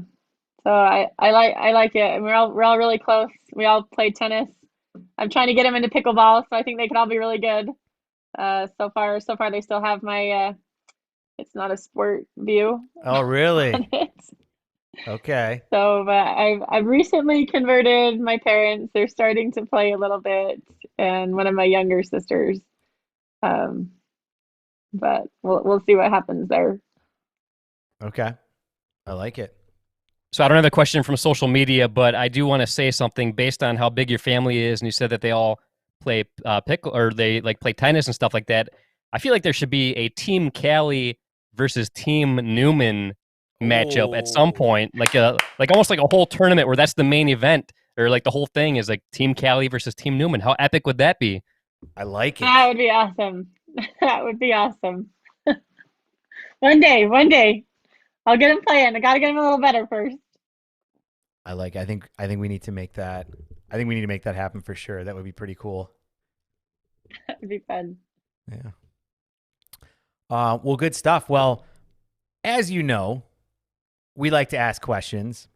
Speaker 5: So I like it. And we're all really close. We all play tennis. I'm trying to get them into pickleball, so I think they could all be really good. So far they still have my it's not a sport view
Speaker 4: Oh, really?
Speaker 5: on it.
Speaker 4: Okay.
Speaker 5: So, but I've recently converted my parents. They're starting to play a little bit, and one of my younger sisters. But we'll see what happens there.
Speaker 4: Okay. I like it.
Speaker 3: So I don't have a question from social media, but I do want to say something based on how big your family is, and you said that they all play they like play tennis and stuff like that. I feel like there should be a Team Callie versus Team Newman matchup at some point, like almost like a whole tournament where that's the main event, or like the whole thing is like Team Callie versus Team Newman. How epic would that be?
Speaker 4: I like it.
Speaker 5: That would be awesome. That would be awesome. One day, I'll get him playing. I gotta get him a little better first.
Speaker 4: I like. I think we need to make that. I think we need to make that happen for sure. That would be pretty cool.
Speaker 5: That would be fun.
Speaker 4: Yeah. Well, good stuff. Well, as you know, we like to ask questions,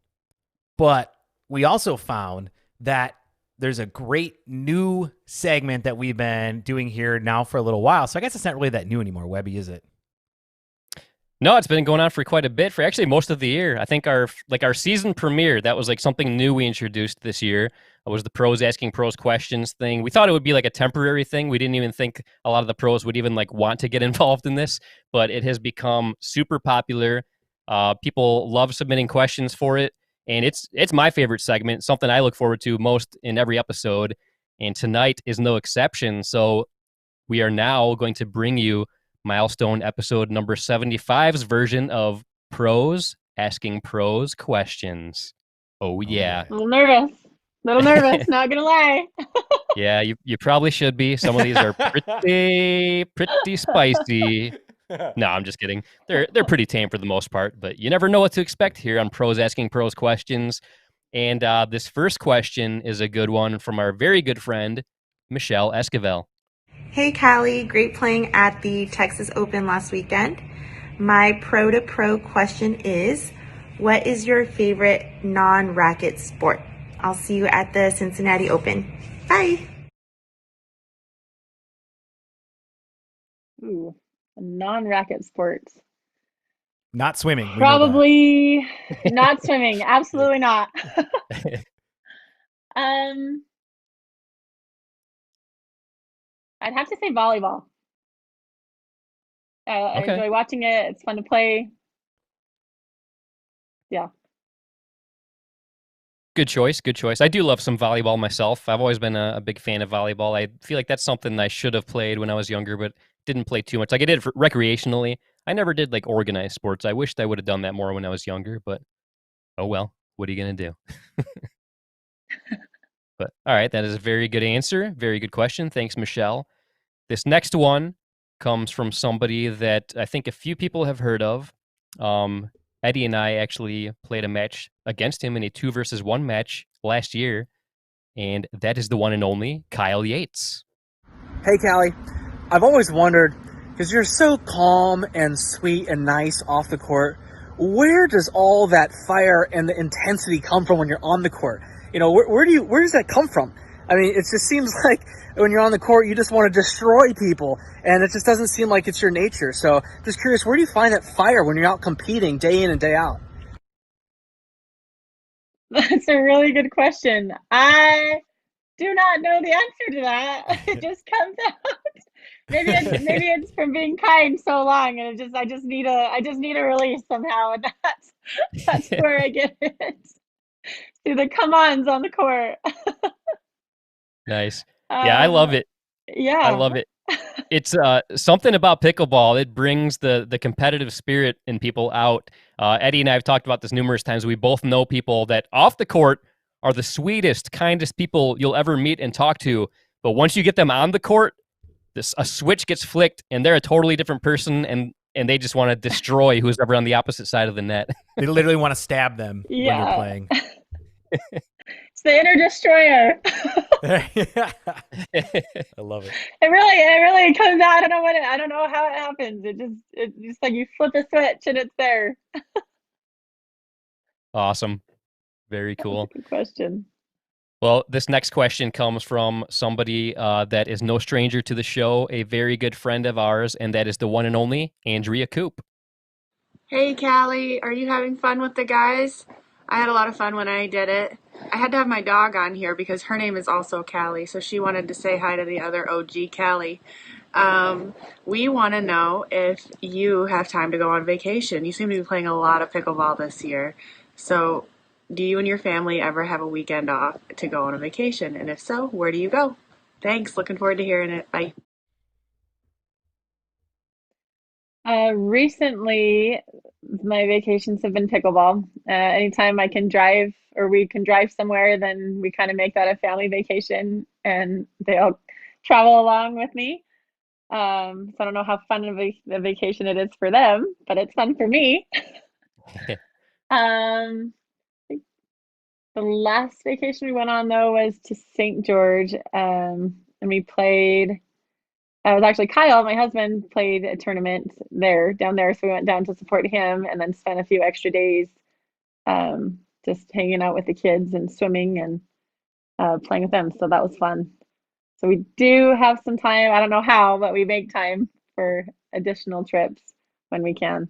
Speaker 4: but we also found that there's a great new segment that we've been doing here now for a little while. So I guess it's not really that new anymore, Webby, is it?
Speaker 3: No, it's been going on for quite a bit, for actually most of the year. I think our season premiere, that was like something new we introduced this year. It was the pros asking pros questions thing. We thought it would be like a temporary thing. We didn't even think a lot of the pros would even like want to get involved in this, but it has become super popular. People love submitting questions for it, and it's my favorite segment, something I look forward to most in every episode, and tonight is no exception. So we are now going to bring you milestone episode number 75's version of Pros Asking Pros Questions. Oh, yeah.
Speaker 5: A little nervous, not gonna lie.
Speaker 3: Yeah, you probably should be. Some of these are pretty spicy. No, I'm just kidding. They're pretty tame for the most part, but you never know what to expect here on Pros Asking Pros Questions. And this first question is a good one from our very good friend, Michelle Esquivel.
Speaker 6: Hey Callie, great playing at the Texas Open last weekend. My pro to pro question is, what is your favorite non-racket sport? I'll see you at the Cincinnati Open. Bye.
Speaker 5: Ooh, non-racket sports.
Speaker 4: Not swimming. we know that.
Speaker 5: Probably not swimming. Absolutely not. I'd have to say volleyball. I
Speaker 3: Okay.
Speaker 5: enjoy watching it. It's fun to play. Yeah.
Speaker 3: Good choice. Good choice. I do love some volleyball myself. I've always been a big fan of volleyball. I feel like that's something I should have played when I was younger, but didn't play too much. Like I did recreationally. I never did like organized sports. I wished I would have done that more when I was younger, but oh well. What are you going to do? But all right, that is a very good answer. Very good question. Thanks, Michelle. This next one comes from somebody that I think a few people have heard of. Eddie and I actually played a match against him in a 2-versus-1 match last year, and that is the one and only Kyle Yates.
Speaker 7: Hey, Callie. I've always wondered, because you're so calm and sweet and nice off the court, where does all that fire and the intensity come from when you're on the court? You know, where does that come from? I mean, it just seems like when you're on the court, you just want to destroy people, and it just doesn't seem like it's your nature. So just curious, where do you find that fire when you're out competing day in and day out?
Speaker 5: That's a really good question. I do not know the answer to that. It just comes out. Maybe it's from being kind so long, and I just need a release somehow, and that's where I get it. Through the come-ons on the court.
Speaker 3: Nice. Yeah, I love it.
Speaker 5: Yeah.
Speaker 3: I love it. It's something about pickleball. It brings the competitive spirit in people out. Eddie and I have talked about this numerous times. We both know people that off the court are the sweetest, kindest people you'll ever meet and talk to. But once you get them on the court, a switch gets flicked and they're a totally different person, and they just want to destroy who's ever on the opposite side of the net.
Speaker 4: They literally want to stab them when you're playing.
Speaker 5: It's the inner destroyer.
Speaker 4: I love it.
Speaker 5: It really comes out. I don't know how it happens. It's just like you flip a switch and it's there.
Speaker 3: Awesome. Very cool.
Speaker 5: That's a good question.
Speaker 3: Well, this next question comes from somebody that is no stranger to the show, a very good friend of ours, and that is the one and only Andrea Coop.
Speaker 6: Hey Callie, are you having fun with the guys? I had a lot of fun when I did it. I had to have my dog on here because her name is also Callie, so she wanted to say hi to the other OG Callie. We want to know if you have time to go on vacation. You seem to be playing a lot of pickleball this year. So do you and your family ever have a weekend off to go on a vacation? And if so, where do you go? Thanks. Looking forward to hearing it. Bye.
Speaker 5: Recently, my vacations have been pickleball. Anytime I can drive or we can drive somewhere, then we kind of make that a family vacation, and they all travel along with me. So I don't know how fun of a vacation it is for them, but it's fun for me. The last vacation we went on though was to St. George, and we played. It was actually Kyle, my husband, played a tournament down there, so we went down to support him, and then spent a few extra days, just hanging out with the kids and swimming and playing with them. So that was fun. So we do have some time. I don't know how, but we make time for additional trips when we can.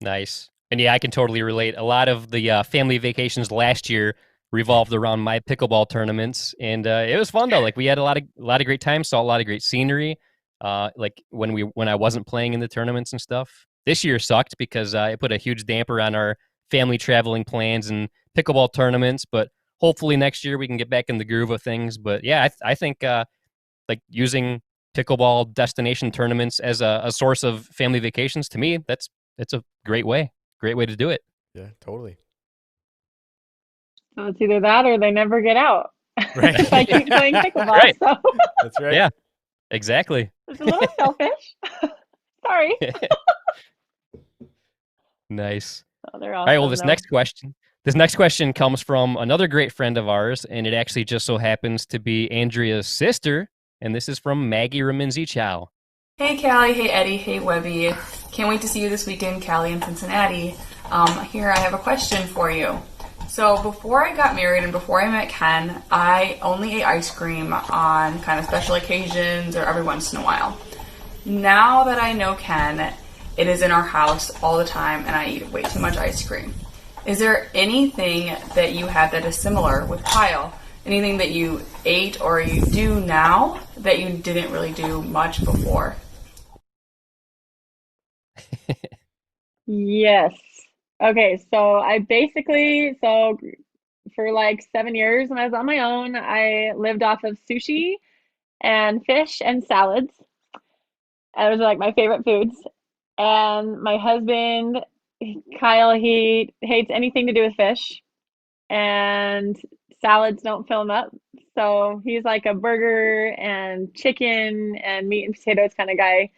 Speaker 3: Nice. And yeah, I can totally relate. A lot of the family vacations last year revolved around my pickleball tournaments, and it was fun though. Like we had a lot of great time, saw a lot of great scenery. Like when I wasn't playing in the tournaments and stuff. This year sucked because it put a huge damper on our family traveling plans and pickleball tournaments. But hopefully next year we can get back in the groove of things. But yeah, I think like using pickleball destination tournaments as a source of family vacations, to me, it's a great way to do it.
Speaker 4: Yeah, totally.
Speaker 5: So it's either that or they never get out.
Speaker 4: Right.
Speaker 5: If I keep playing pickleball.
Speaker 3: Right.
Speaker 5: So
Speaker 4: That's right.
Speaker 3: Yeah, exactly.
Speaker 5: was a little selfish. Sorry.
Speaker 3: Nice.
Speaker 5: Oh, they're
Speaker 3: All right, well,
Speaker 5: awesome, though.
Speaker 3: this next question comes from another great friend of ours, and it actually just so happens to be Andrea's sister, and this is from Maggie Raminzi Chow.
Speaker 8: Hey Callie, hey Eddie, hey Webby. Can't wait to see you this weekend, Callie in Cincinnati. Here I have a question for you. So before I got married and before I met Ken, I only ate ice cream on kind of special occasions or every once in a while. Now that I know Ken, it is in our house all the time and I eat way too much ice cream. Is there anything that you have that is similar with Kyle? Anything that you ate or you do now that you didn't really do much before?
Speaker 5: Yes. Okay, so for like 7 years when I was on my own, I lived off of sushi and fish and salads. Those are like my favorite foods. And my husband, Kyle, he hates anything to do with fish, and salads don't fill him up. So he's like a burger and chicken and meat and potatoes kind of guy.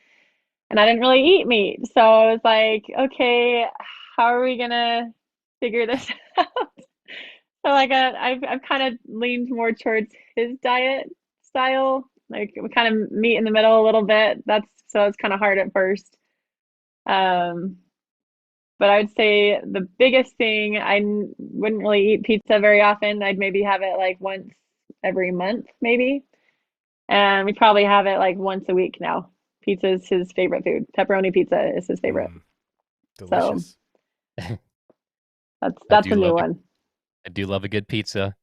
Speaker 5: And I didn't really eat meat. So I was like, okay, how are we gonna figure this out? So like I've kind of leaned more towards his diet style, like we kind of meet in the middle a little bit. So it's kind of hard at first. Um, but I would say the biggest thing, wouldn't really eat pizza very often. I'd maybe have it like once every month, maybe. And we probably have it like once a week now. Pizza is his favorite food. Pepperoni pizza is his favorite.
Speaker 4: Delicious.
Speaker 5: So that's a new one.
Speaker 3: I do love a good pizza.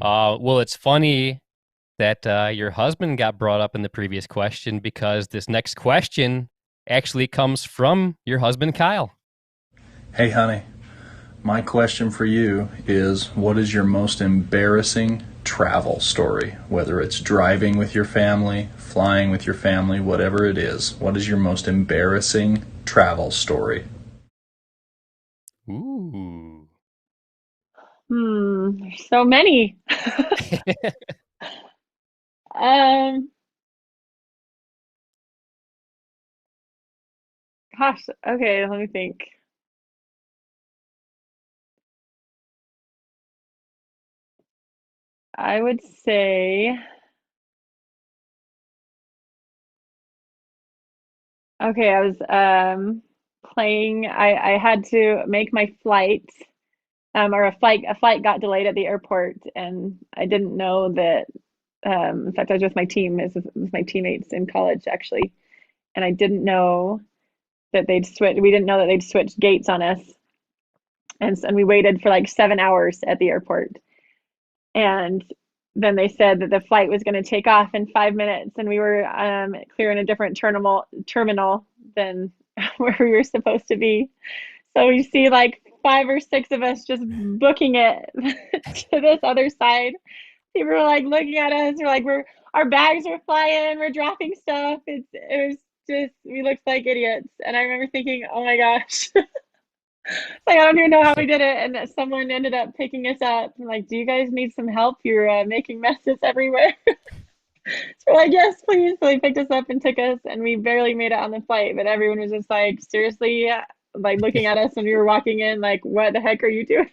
Speaker 3: Well, it's funny that your husband got brought up in the previous question because this next question actually comes from your husband, Kyle.
Speaker 9: Hey, honey. My question for you is, what is your most embarrassing travel story? Whether it's driving with your family, flying with your family, whatever it is. What is your most embarrassing travel story?
Speaker 3: Ooh.
Speaker 5: There's so many. Gosh, okay, let me think. I would say, okay, I was playing. I had to make my flight, or a flight got delayed at the airport, and I didn't know that. In fact, I was with my team, with my teammates in college actually, and I didn't know that they'd switch. We didn't know that they'd switched gates on us, and we waited for like 7 hours at the airport. And then they said that the flight was going to take off in 5 minutes, and we were clearing a different terminal than where we were supposed to be. So you see like 5 or 6 of us just booking it to this other side. People were like looking at us. Our bags are flying. We're dropping stuff. It was just, we looked like idiots. And I remember thinking, oh my gosh. Like, I don't even know how we did it. And someone ended up picking us up. I'm like, do you guys need some help? You're making messes everywhere. So we're like, yes, please. So they picked us up and took us, and we barely made it on the flight. But everyone was just like, seriously, like looking at us when we were walking in, like, what the heck are you doing?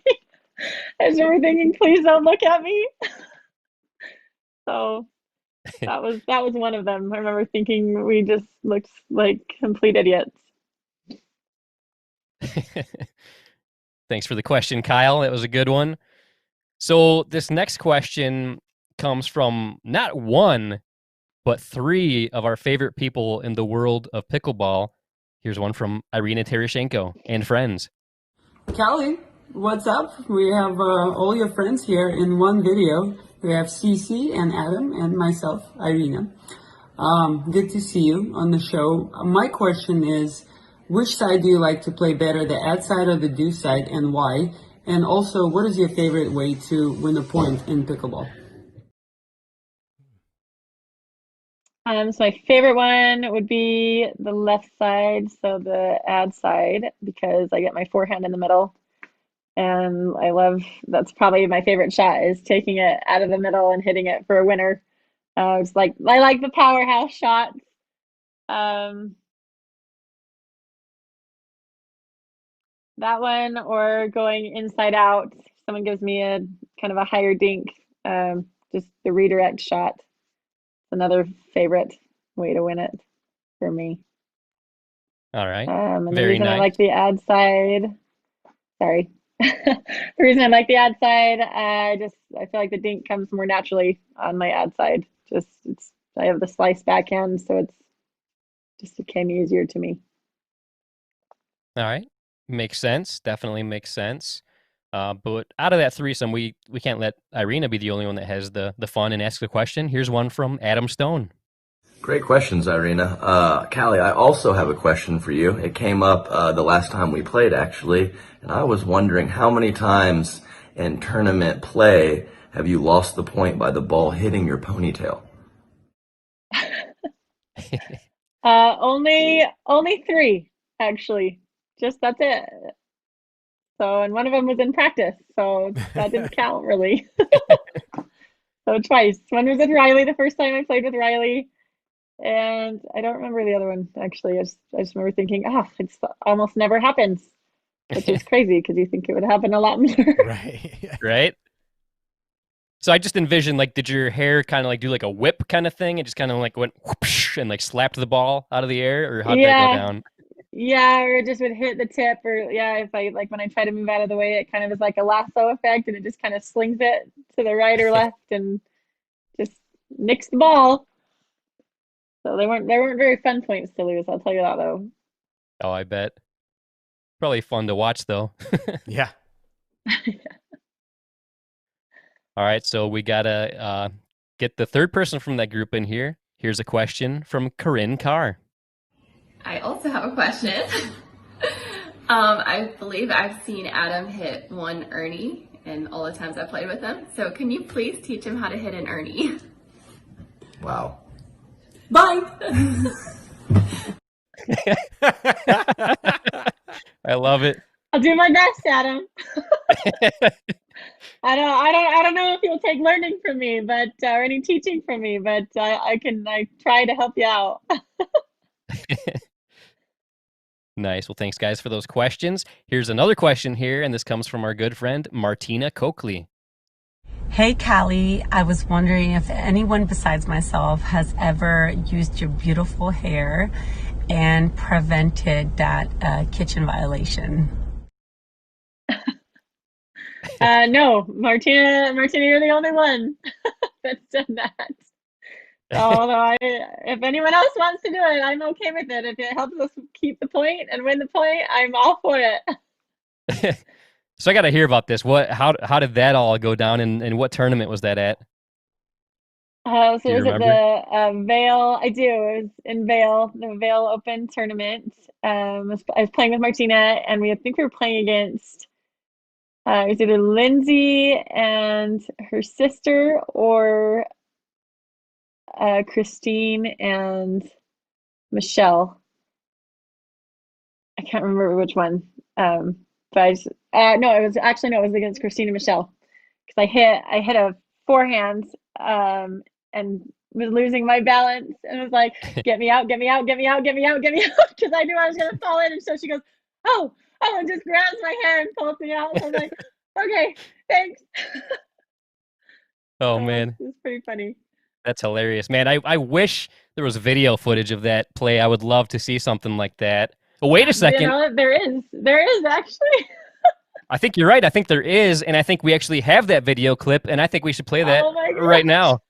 Speaker 5: I just remember thinking, please don't look at me. So that was one of them. I remember thinking we just looked like complete idiots.
Speaker 3: Thanks for the question, Kyle. That was a good one. So this next question comes from not one, but 3 of our favorite people in the world of pickleball. Here's one from Irina Tereshchenko and friends.
Speaker 10: Callie, what's up? We have all your friends here in one video. We have Cece and Adam and myself, Irina. Good to see you on the show. My question is, which side do you like to play better, the add side or the do side, and why? And also, what is your favorite way to win a point in pickleball?
Speaker 5: So my favorite one would be the left side, so the ad side, because I get my forehand in the middle. And that's probably my favorite shot, is taking it out of the middle and hitting it for a winner. I like the powerhouse shots. That one, or going inside out. Someone gives me a kind of a higher dink, just the redirect shot. Another favorite way to win it for me.
Speaker 3: All right.
Speaker 5: And the
Speaker 3: Very
Speaker 5: reason I
Speaker 3: nice.
Speaker 5: like the ad side, sorry. The reason I like the ad side, I feel like the dink comes more naturally on my ad side. I have the slice backhand, so it came easier to me.
Speaker 3: All right. Makes sense. Definitely makes sense. But out of that threesome, we can't let Irina be the only one that has the fun and ask the question. Here's one from Adam Stone.
Speaker 11: Great questions, Irina. Callie, I also have a question for you. It came up the last time we played, actually, and I was wondering how many times in tournament play have you lost the point by the ball hitting your ponytail?
Speaker 5: Only 3, actually. That's it. So, and one of them was in practice, so that didn't count really. So twice. One was with Riley, the first time I played with Riley, and I don't remember the other one actually. I just remember thinking, it's almost never happens, which is crazy because you think it would happen a lot more.
Speaker 4: Right.
Speaker 3: Right? So I just envisioned, like, did your hair kind of like do like a whip kind of thing? It just kind of like went whoosh and like slapped the ball out of the air, or how'd that go down?
Speaker 5: Yeah, or it just would hit the tip, or if I like when I try to move out of the way, it kind of is like a lasso effect, and it just kind of slings it to the right or left, and just nicks the ball. So they weren't very fun points to lose. I'll tell you that though.
Speaker 3: Oh, I bet. Probably fun to watch though.
Speaker 4: Yeah.
Speaker 3: All right, so we gotta get the third person from that group in here. Here's a question from Corinne Carr.
Speaker 12: I also have a question. I believe I've seen Adam hit one Ernie in all the times I played with him. So can you please teach him how to hit an Ernie?
Speaker 11: Wow.
Speaker 10: Bye.
Speaker 3: I love it.
Speaker 5: I'll do my best, Adam. I don't know if you'll take learning from me, but or any teaching from me, but I try to help you out.
Speaker 3: Nice. Well, thanks, guys, for those questions. Here's another question here, and this comes from our good friend, Martina Coakley.
Speaker 13: Hey, Callie. I was wondering if anyone besides myself has ever used your beautiful hair and prevented that kitchen violation.
Speaker 5: No, Martina, you're the only one that's done that. Although if anyone else wants to do it, I'm okay with it. If it helps us keep the point and win the point, I'm all for it.
Speaker 3: So I got to hear about this. How did that all go down, and what tournament was that at?
Speaker 5: So it was at the Vail. I do. It was in Vail, the Vail Open tournament. I was playing with Martina, and I think we were playing against it was either Lindsay and her sister, or Christine and Michelle. I can't remember which one. But no, it was against Christine and Michelle, because I hit a forehand and was losing my balance, and was like, get me out, because I knew I was gonna fall in. And so she goes, oh, and just grabs my hair and pulls me out. So I'm like, okay, thanks.
Speaker 3: Oh man,
Speaker 5: it's pretty funny.
Speaker 3: That's hilarious, man. I wish there was video footage of that play. I would love to see something like that. But wait a second.
Speaker 5: You know, there is actually.
Speaker 3: I think you're right. I think there is, and I think we actually have that video clip, and I think we should play that right now.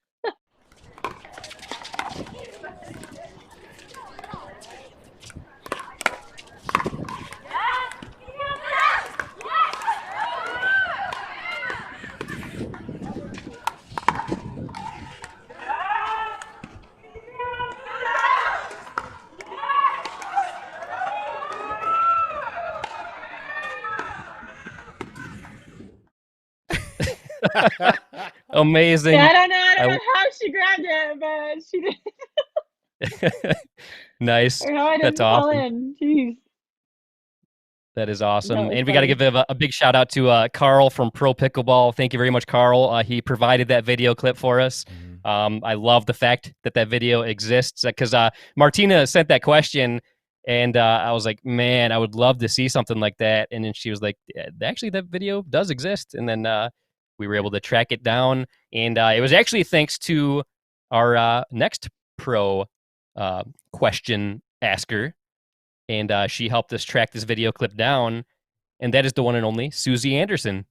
Speaker 3: Amazing.
Speaker 5: Yeah, I don't know how she grabbed it, but she did.
Speaker 3: Nice.
Speaker 5: Or how I didn't
Speaker 3: That's
Speaker 5: fall
Speaker 3: awesome.
Speaker 5: in. Jeez.
Speaker 3: That is awesome.
Speaker 5: That was
Speaker 3: And we got to
Speaker 5: funny.
Speaker 3: give a big shout out to Carl from Pro Pickleball. Thank you very much, Carl. He provided that video clip for us. I love the fact that video exists because Martina sent that question and I was like, man, I would love to see something like that. And then she was like, yeah, actually, that video does exist. And then we were able to track it down. And it was actually thanks to our next pro question asker. And she helped us track this video clip down. And that is the one and only Susie Anderson.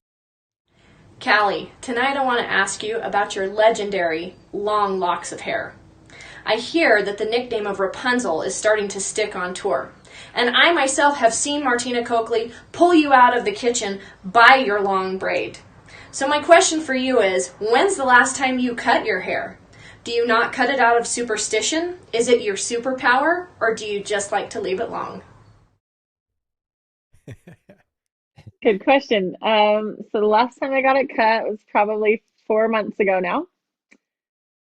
Speaker 14: Callie, tonight I want to ask you about your legendary long locks of hair. I hear that the nickname of Rapunzel is starting to stick on tour. And I myself have seen Martina Coakley pull you out of the kitchen by your long braid. So my question for you is, when's the last time you cut your hair? Do you not cut it out of superstition? Is it your superpower? Or do you just like to leave it long?
Speaker 5: Good question. So the last time I got it cut was probably 4 months ago now.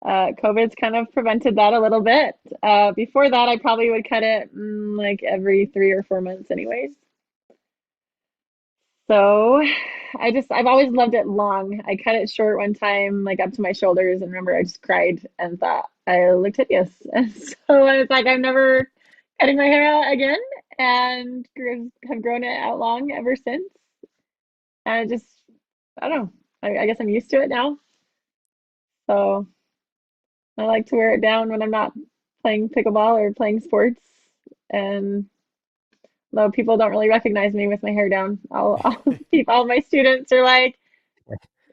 Speaker 5: COVID's kind of prevented that a little bit. Before that, I probably would cut it like every 3 or 4 months anyways. So I've always loved it long. I cut it short one time, like up to my shoulders, and remember I just cried and thought I looked hideous. And so I was like, I'm never cutting my hair out again, and have grown it out long ever since. And I don't know. I guess I'm used to it now. So I like to wear it down when I'm not playing pickleball or playing sports. And though people don't really recognize me with my hair down, all my students are like,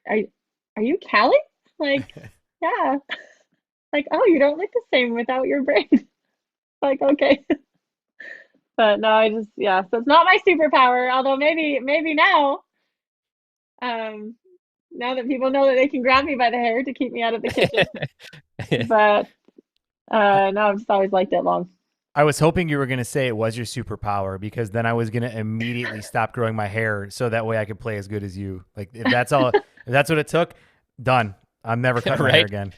Speaker 5: "Are you Callie?" Like, yeah. Like, oh, you don't look the same without your braid. Like, okay. But no, so it's not my superpower. Although maybe now, now that people know that they can grab me by the hair to keep me out of the kitchen. But no, I've just always liked it long.
Speaker 4: I was hoping you were going to say it was your superpower, because then I was going to immediately stop growing my hair so that way I could play as good as you. Like, if that's all, if that's what it took, done. I'm never cutting my hair again.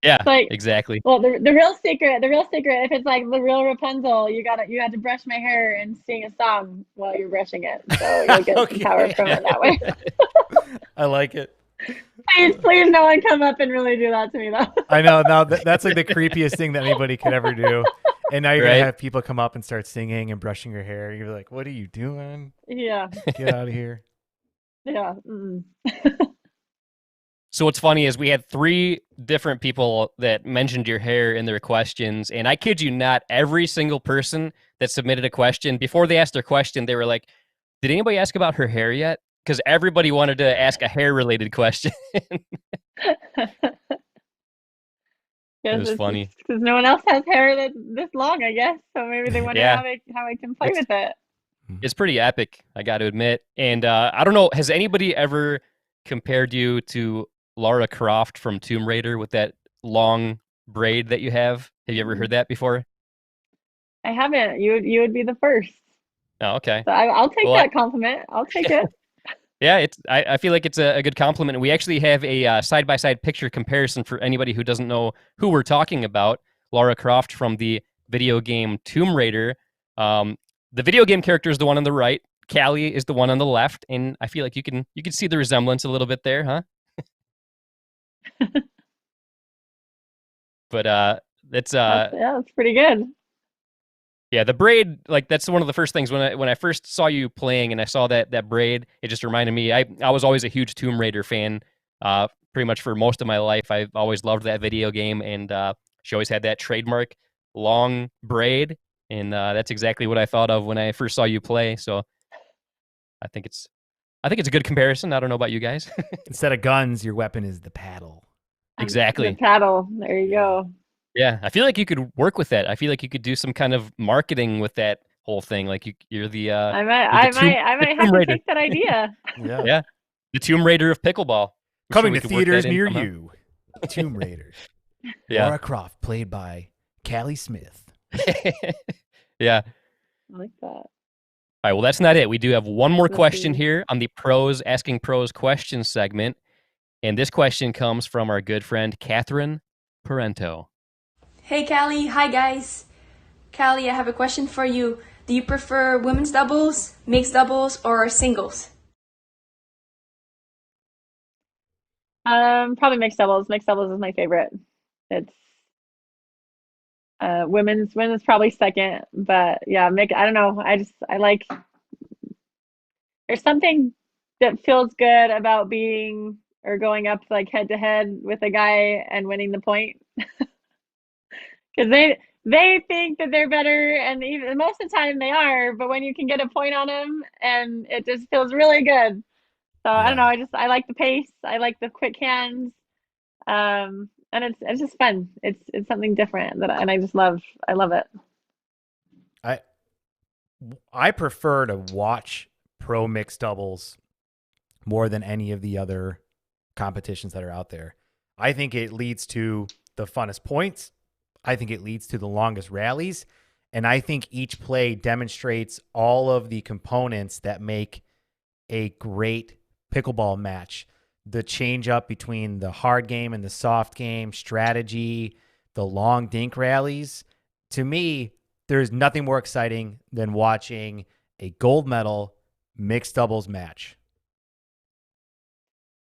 Speaker 3: Yeah,
Speaker 5: like,
Speaker 3: exactly.
Speaker 5: Well, the real secret, if it's like the real Rapunzel, you had to brush my hair and sing a song while you're brushing it. So you'll get some power from it that way.
Speaker 4: I like it.
Speaker 5: Please, no one come up and really do that to me, though.
Speaker 4: I know. Now that's like the creepiest thing that anybody could ever do. And now you're going to have people come up and start singing and brushing your hair. You're like, what are you doing?
Speaker 5: Yeah.
Speaker 4: Get out of here.
Speaker 5: Yeah.
Speaker 3: So what's funny is we had 3 different people that mentioned your hair in their questions. And I kid you not, every single person that submitted a question, before they asked their question, they were like, did anybody ask about her hair yet? Because everybody wanted to ask a hair-related question. It was funny.
Speaker 5: Because no one else has hair that's this long, I guess. So maybe they wonder how I can play with it.
Speaker 3: It's pretty epic, I got to admit. And I don't know, has anybody ever compared you to Lara Croft from Tomb Raider with that long braid that you have? Have you ever heard that before?
Speaker 5: I haven't. You would be the first.
Speaker 3: Oh, okay.
Speaker 5: So I'll take that compliment. I'll take it.
Speaker 3: Yeah, I feel like it's a good compliment. We actually have a side-by-side picture comparison for anybody who doesn't know who we're talking about. Lara Croft from the video game Tomb Raider. The video game character is the one on the right. Callie is the one on the left, and I feel like you can see the resemblance a little bit there, huh? But it's
Speaker 5: that's pretty good.
Speaker 3: Yeah, the braid, like that's one of the first things when I first saw you playing and I saw that braid, it just reminded me. I was always a huge Tomb Raider fan, pretty much for most of my life. I've always loved that video game, and she always had that trademark long braid, and that's exactly what I thought of when I first saw you play. So I think it's a good comparison. I don't know about you guys.
Speaker 4: Instead of guns, your weapon is the paddle.
Speaker 3: Exactly.
Speaker 5: The paddle. There you go.
Speaker 3: Yeah, I feel like you could work with that. I feel like you could do some kind of marketing with that whole thing. Like you're the
Speaker 5: I might have to take that idea.
Speaker 3: Yeah, the Tomb Raider of pickleball.
Speaker 4: Coming to theaters near you. Tomb Raider.
Speaker 3: Yeah.
Speaker 4: Lara Croft, played by Callie Smith.
Speaker 3: Yeah.
Speaker 5: I like that.
Speaker 3: All right, well, that's not it. We do have one more question here on the Pros Asking Pros questions segment. And this question comes from our good friend, Catherine Parento.
Speaker 15: Hey, Callie. Hi, guys. Callie, I have a question for you. Do you prefer women's doubles, mixed doubles, or singles?
Speaker 5: Probably mixed doubles. Mixed doubles is my favorite. It's women's probably second, but yeah, I don't know. I like, there's something that feels good about being or going up like head to head with a guy and winning the point. Because they think that they're better, and even most of the time they are, but when you can get a point on them, and it just feels really good. So I don't know, I like the pace, I like the quick hands, and it's just fun. It's something different and I love it.
Speaker 4: I prefer to watch pro mixed doubles more than any of the other competitions that are out there. I think it leads to the funnest points. I think it leads to the longest rallies. And I think each play demonstrates all of the components that make a great pickleball match. The change up between the hard game and the soft game, strategy, the long dink rallies. To me, there's nothing more exciting than watching a gold medal mixed doubles match.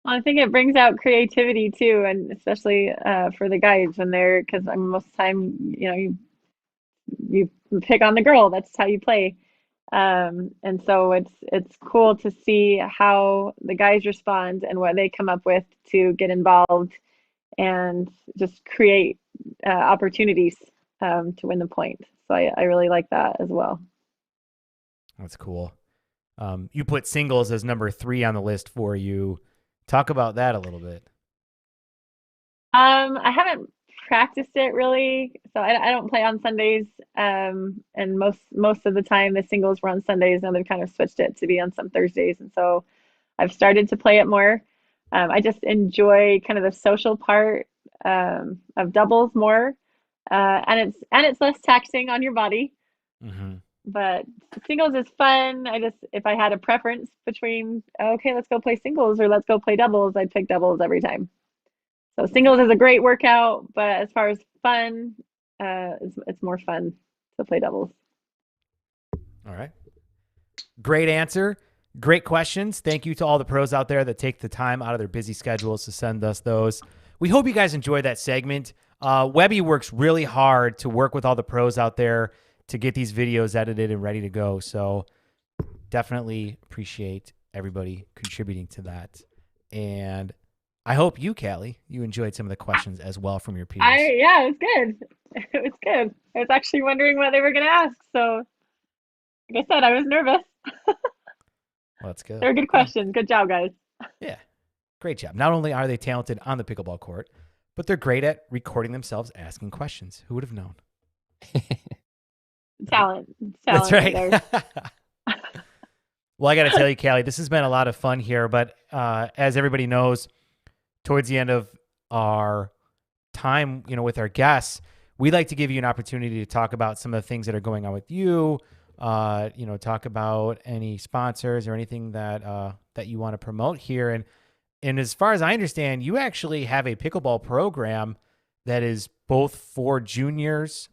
Speaker 5: Well, I think it brings out creativity too, and especially for the guys when because most of the time, you pick on the girl. That's how you play. And so it's cool to see how the guys respond and what they come up with to get involved and just create opportunities to win the point. So I really like that as well.
Speaker 4: That's cool. You put singles as number 3 on the list for you. Talk about that a little bit.
Speaker 5: I haven't practiced it really, so I don't play on Sundays. And most of the time the singles were on Sundays. Now they've kind of switched it to be on some Thursdays, and so I've started to play it more. I just enjoy kind of the social part of doubles more, and it's less taxing on your body.
Speaker 4: Mm-hmm.
Speaker 5: But singles is fun. If I had a preference between, okay, let's go play singles or let's go play doubles, I'd pick doubles every time. So singles is a great workout, but as far as fun, it's more fun to play doubles.
Speaker 4: All right. Great answer. Great questions. Thank you to all the pros out there that take the time out of their busy schedules to send us those. We hope you guys enjoyed that segment. Webby works really hard to work with all the pros out there to get these videos edited and ready to go. So definitely appreciate everybody contributing to that. And I hope you, Callie, you enjoyed some of the questions as well from your peers.
Speaker 5: Yeah, it was good. It was good. I was actually wondering what they were going to ask. So like I said, I was nervous.
Speaker 4: Well, that's good.
Speaker 5: They're good questions. Good job, guys.
Speaker 4: Yeah. Great job. Not only are they talented on the pickleball court, but they're great at recording themselves asking questions. Who would have known?
Speaker 5: Talent.
Speaker 4: That's right.
Speaker 5: Right.
Speaker 4: Well, I got to tell you, Callie, this has been a lot of fun here, but as everybody knows, towards the end of our time, with our guests, we like to give you an opportunity to talk about some of the things that are going on with you, talk about any sponsors or anything that you want to promote here. And as far as I understand, you actually have a pickleball program that is both for juniors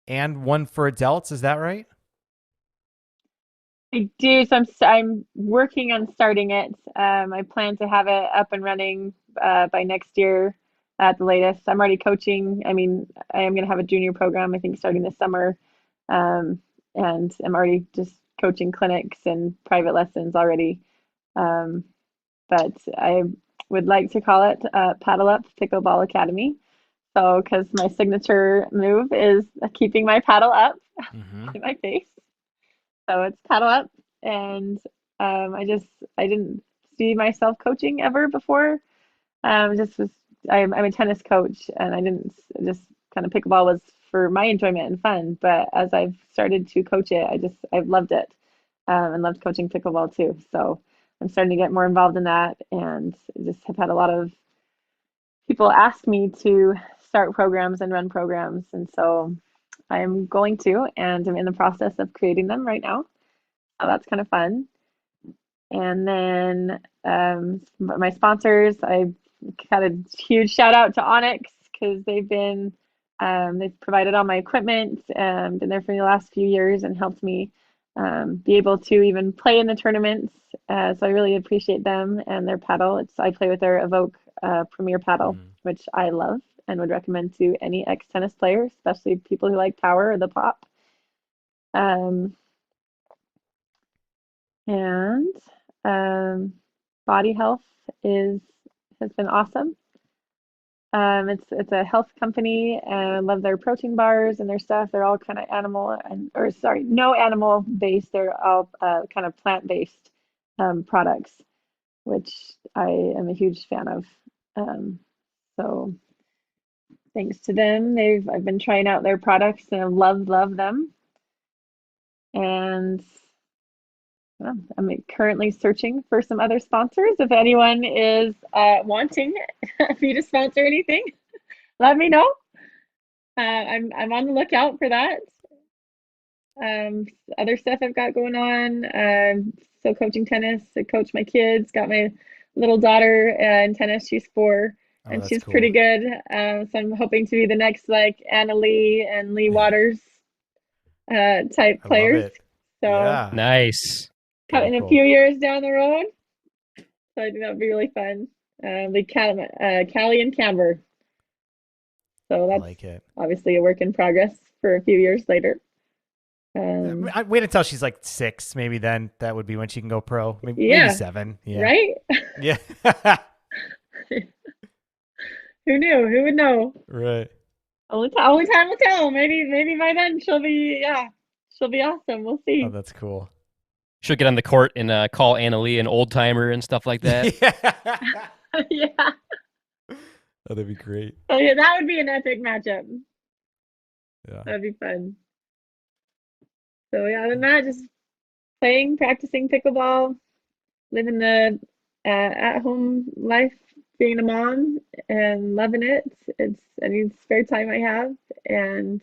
Speaker 4: and one for adults. Is that right?
Speaker 5: I do. So I'm working on starting it. I plan to have it up and running by next year at the latest. I'm already coaching. I am going to have a junior program, I think, starting this summer. And I'm already just coaching clinics and private lessons already. But I would like to call it Paddle Up Pickleball Academy. So, because my signature move is keeping my paddle up in my face. So it's paddle up, and I didn't see myself coaching ever before. I'm a tennis coach, and I didn't just kind of pickleball was for my enjoyment and fun. But as I've started to coach it, I've loved it, and loved coaching pickleball too. So I'm starting to get more involved in that, and just have had a lot of people ask me to start programs and run programs, and so I'm going to, and I'm in the process of creating them right now. So that's kind of fun. And then my sponsors, I got a huge shout out to Onyx because they've been They've provided all my equipment, been there for the last few years and helped me be able to even play in the tournaments. So I really appreciate them and their paddle. I play with their Evoke Premier paddle, which I love and would recommend to any ex-tennis player, especially people who like power or the pop. And Body Health has been awesome. It's a health company, and I love their protein bars and their stuff. They're all kind of no animal based. They're all kind of plant based products, which I am a huge fan of. So thanks to them, I've been trying out their products and I love them. And I'm currently searching for some other sponsors. If anyone is wanting me to sponsor anything, let me know. I'm on the lookout for that. Other stuff I've got going on. Still coaching tennis. I coach my kids. Got my little daughter in tennis. She's 4, and she's
Speaker 4: cool.
Speaker 5: pretty good. So I'm hoping to be the next like Anna Lee and Lee Waters type players. So
Speaker 3: nice.
Speaker 5: In a few years down the road. So I think that would be really fun. Like Callie and Camber. So that's obviously a work in progress for a few years later.
Speaker 4: Wait until she's like 6, maybe then that would be when she can go pro. Maybe 7. Yeah.
Speaker 5: Right?
Speaker 4: Yeah.
Speaker 5: Who knew? Who would know?
Speaker 4: Right.
Speaker 5: Only time will tell. Maybe by then she'll be awesome. We'll see.
Speaker 4: Oh, that's cool.
Speaker 3: She'll get on the court and call Anna Lee an old timer and stuff like that.
Speaker 5: Yeah.
Speaker 4: Oh, that'd be great.
Speaker 5: Oh yeah, that would be an epic matchup.
Speaker 4: Yeah.
Speaker 5: That'd be fun. So yeah, other than that, just playing, practicing pickleball, living the at-home life, being a mom, and loving it. It's any spare time I have, and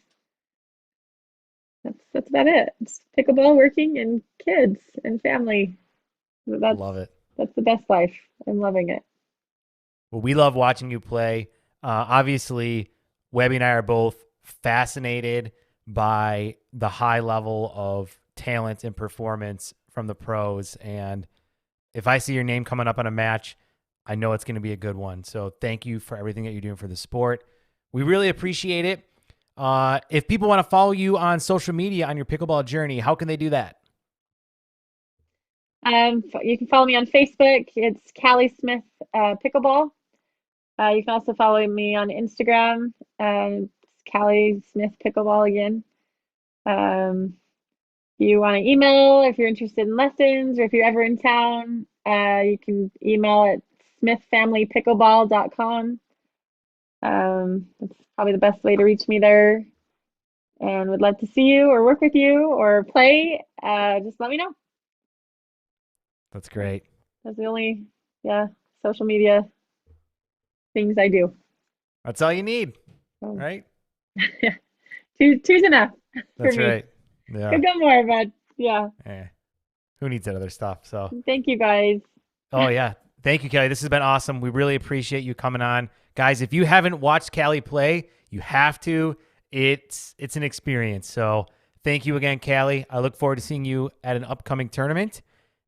Speaker 5: that's about it. It's pickleball, working, and kids and family.
Speaker 4: Love it.
Speaker 5: That's the best life. I'm loving it.
Speaker 4: Well, we love watching you play. Obviously, Webby and I are both fascinated by the high level of talent and performance from the pros. And if I see your name coming up on a match, I know it's going to be a good one. So thank you for everything that you're doing for the sport. We really appreciate it. If people want to follow you on social media on your pickleball journey, how can they do that?
Speaker 5: You can follow me on Facebook. It's Callie Smith Pickleball. You can also follow me on Instagram. It's Callie Smith Pickleball again. You want to email if you're interested in lessons, or if you're ever in town, you can email at smithfamilypickleball.com. That's probably the best way to reach me there. And would love to see you or work with you or play. Just let me know.
Speaker 4: That's great.
Speaker 5: That's the only, social media things I do.
Speaker 4: That's all you need, right?
Speaker 5: Two's enough for
Speaker 4: That's
Speaker 5: me.
Speaker 4: right. Yeah.
Speaker 5: Could go more, but yeah.
Speaker 4: Who needs that other stuff? So
Speaker 5: thank you guys.
Speaker 4: Oh yeah. Thank you, Callie. This has been awesome. We really appreciate you coming on. Guys, if you haven't watched Callie play, you have to. It's an experience. So thank you again, Callie. I look forward to seeing you at an upcoming tournament,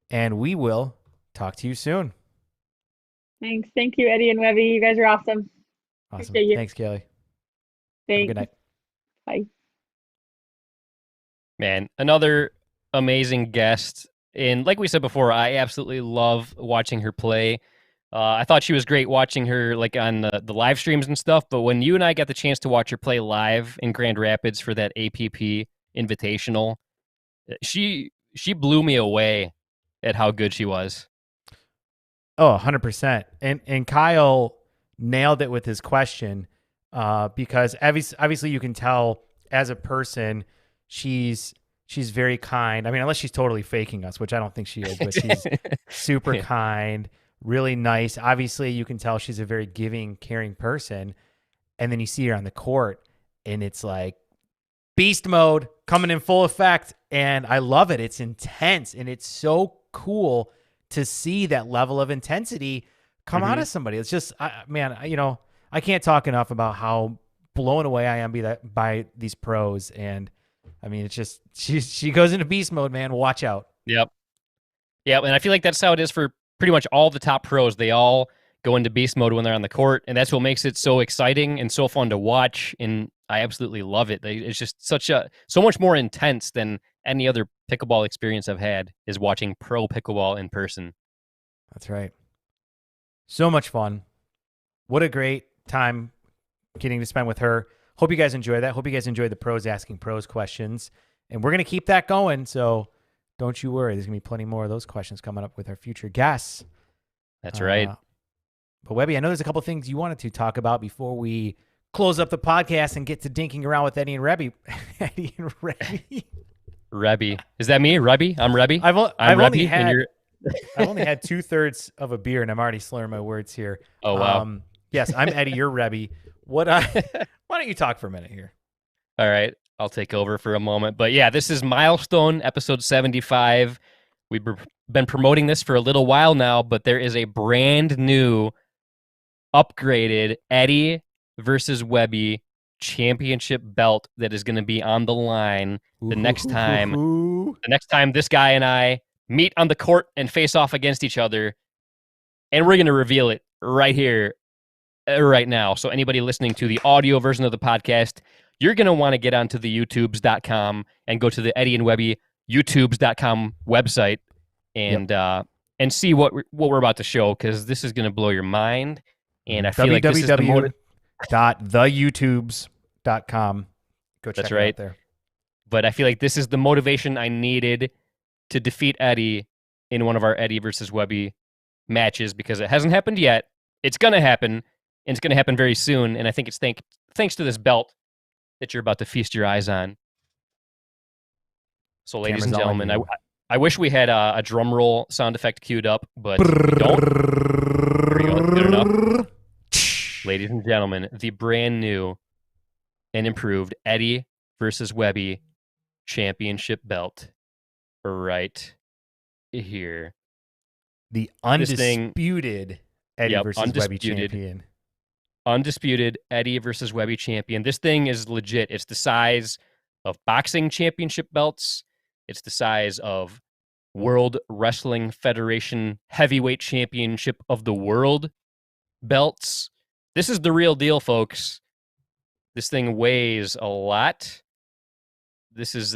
Speaker 4: and we will talk to you soon.
Speaker 5: Thanks. Thank you, Eddie and Webby. You guys are awesome.
Speaker 4: Awesome.
Speaker 5: Appreciate you.
Speaker 4: Thanks, Callie.
Speaker 5: Thanks.
Speaker 4: Have a good night.
Speaker 5: Bye.
Speaker 3: Man, another amazing guest. And like we said before, I absolutely love watching her play. I thought she was great watching her like on the live streams and stuff. But when you and I got the chance to watch her play live in Grand Rapids for that APP Invitational, she blew me away at how good she was.
Speaker 4: Oh, 100%. And Kyle nailed it with his question because obviously you can tell as a person she's very kind. I mean, unless she's totally faking us, which I don't think she is, but she's super kind, really nice. Obviously, you can tell she's a very giving, caring person. And then you see her on the court, and it's like beast mode coming in full effect. And I love it. It's intense, and it's so cool to see that level of intensity come out of somebody. It's just, man, I can't talk enough about how blown away I am by these pros. And I mean, it's just she goes into beast mode, man. Watch out.
Speaker 3: Yep. And I feel like that's how it is for pretty much all the top pros. They all go into beast mode when they're on the court, and that's what makes it so exciting and so fun to watch. And I absolutely love it. It's just so much more intense than any other pickleball experience I've had is watching pro pickleball in person.
Speaker 4: That's right. So much fun. What a great time getting to spend with her. Hope you guys enjoy that. Hope you guys enjoy the pros asking pros questions. And we're going to keep that going. So don't you worry. There's going to be plenty more of those questions coming up with our future guests.
Speaker 3: That's right.
Speaker 4: But Webby, I know there's a couple things you wanted to talk about before we close up the podcast and get to dinking around with Eddie and Webby. Eddie and Webby.
Speaker 3: Rebby. Is that me? Rebby? I'm Rebby?
Speaker 4: I've only had 2/3 of a beer and I'm already slurring my words here.
Speaker 3: Oh, wow.
Speaker 4: Yes, I'm Eddie. You're Rebby. Why don't you talk for a minute here?
Speaker 3: All right. I'll take over for a moment. But yeah, this is Milestone, episode 75. We've been promoting this for a little while now, but there is a brand new, upgraded Eddie versus Webby championship belt that is going to be on the line the next time this guy and I meet on the court and face off against each other. And we're going to reveal it right here, right now. So anybody listening to the audio version of the podcast, you're going to want to get onto the youtubes.com and go to the Eddie and Webby youtubes.com website and see what we're about to show, because this is going to blow your mind. And I feel like this is
Speaker 4: www.theyoutubes.com. Go check
Speaker 3: That's
Speaker 4: it
Speaker 3: right.
Speaker 4: out there.
Speaker 3: But I feel like this is the motivation I needed to defeat Eddie in one of our Eddie versus Webby matches, because it hasn't happened yet. It's going to happen, and it's going to happen very soon. And I think it's thanks to this belt that you're about to feast your eyes on. So, ladies and gentlemen, I wish we had a drum roll sound effect queued up, but we don't. There we go. Good enough. Ladies and gentlemen, the brand new and improved Eddie versus Webby championship belt right here.
Speaker 4: The undisputed Eddie versus Webby champion.
Speaker 3: Undisputed Eddie versus Webby champion. This thing is legit. It's the size of boxing championship belts. It's the size of World Wrestling Federation Heavyweight Championship of the World belts. This is the real deal, folks. This thing weighs a lot. This is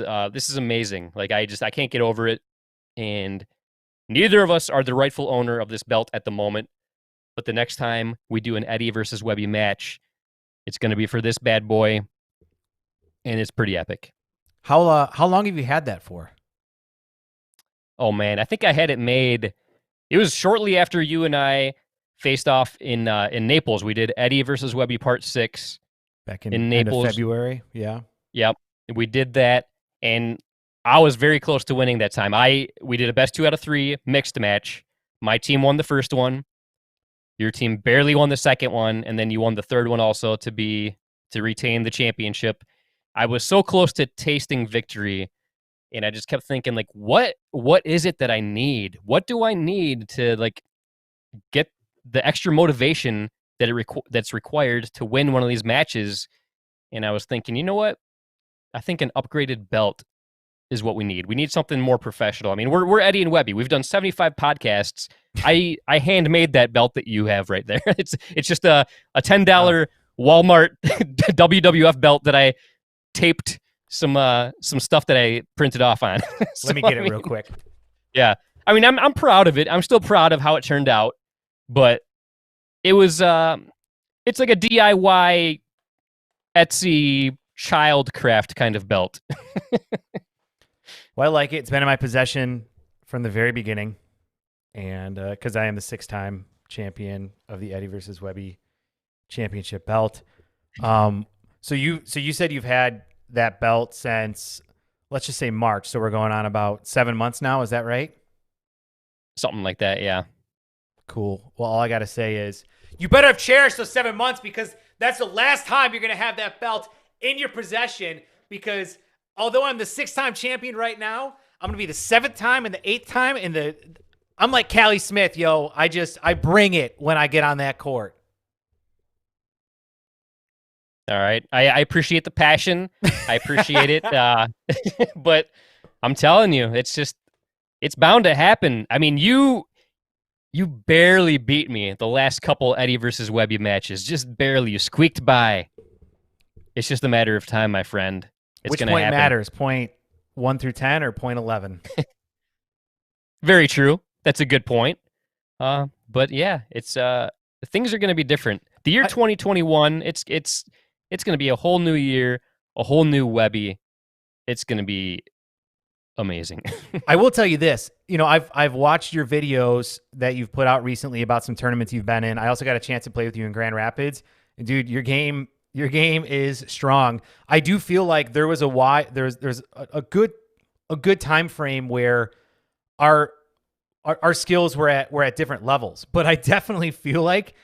Speaker 3: amazing. Like, I can't get over it. And neither of us are the rightful owner of this belt at the moment. But the next time we do an Eddie versus Webby match, it's going to be for this bad boy, and it's pretty epic.
Speaker 4: How long have you had that for?
Speaker 3: Oh man, I think I had it made. It was shortly after you and I faced off in Naples. We did Eddie versus Webby Part 6
Speaker 4: back in
Speaker 3: Naples,
Speaker 4: end of February. Yeah.
Speaker 3: Yep, we did that, and I was very close to winning that time. We did a best 2 out of 3 mixed match. My team won the first one. Your team barely won the second one, and then you won the third one also to retain the championship. I was so close to tasting victory, and I just kept thinking, like, what is it that I need? What do I need to, like, get the extra motivation that's required to win one of these matches? And I was thinking, you know what? I think an upgraded belt is what we need. We need something more professional. I mean, we're Eddie and Webby. We've done 75 podcasts. I handmade that belt that you have right there. It's just a $10 Walmart WWF belt that I taped some stuff that I printed off on. So,
Speaker 4: let me get it real quick.
Speaker 3: Yeah. I mean, I'm proud of it. I'm still proud of how it turned out, but it was it's like a DIY Etsy childcraft kind of belt.
Speaker 4: Well, I like it. It's been in my possession from the very beginning, and because I am the 6-time champion of the Eddie versus Webby championship belt. So you said you've had that belt since, let's just say, March. So we're going on about 7 months now. Is that right?
Speaker 3: Something like that, yeah.
Speaker 4: Cool. Well, all I got to say is you better have cherished those 7 months, because that's the last time you're going to have that belt in your possession, because although I'm the 6-time champion right now, I'm going to be the 7th time and the 8th time. I'm like Callie Smith, yo. I bring it when I get on that court.
Speaker 3: All right. I appreciate the passion. I appreciate it. But I'm telling you, it's bound to happen. I mean, you barely beat me the last couple Eddie versus Webby matches. Just barely. You squeaked by. It's just a matter of time, my friend. It's
Speaker 4: Which
Speaker 3: gonna
Speaker 4: point
Speaker 3: happen.
Speaker 4: matters? Point 1 through 10 or point 11?
Speaker 3: Very true. That's a good point. But yeah, it's things are going to be different. The year 2021, it's going to be a whole new year, a whole new Webby. It's going to be amazing.
Speaker 4: I will tell you this. You know, I've watched your videos that you've put out recently about some tournaments you've been in. I also got a chance to play with you in Grand Rapids. And dude, your game is strong. I do feel like there's a good time frame where our skills were at different levels. But I definitely feel like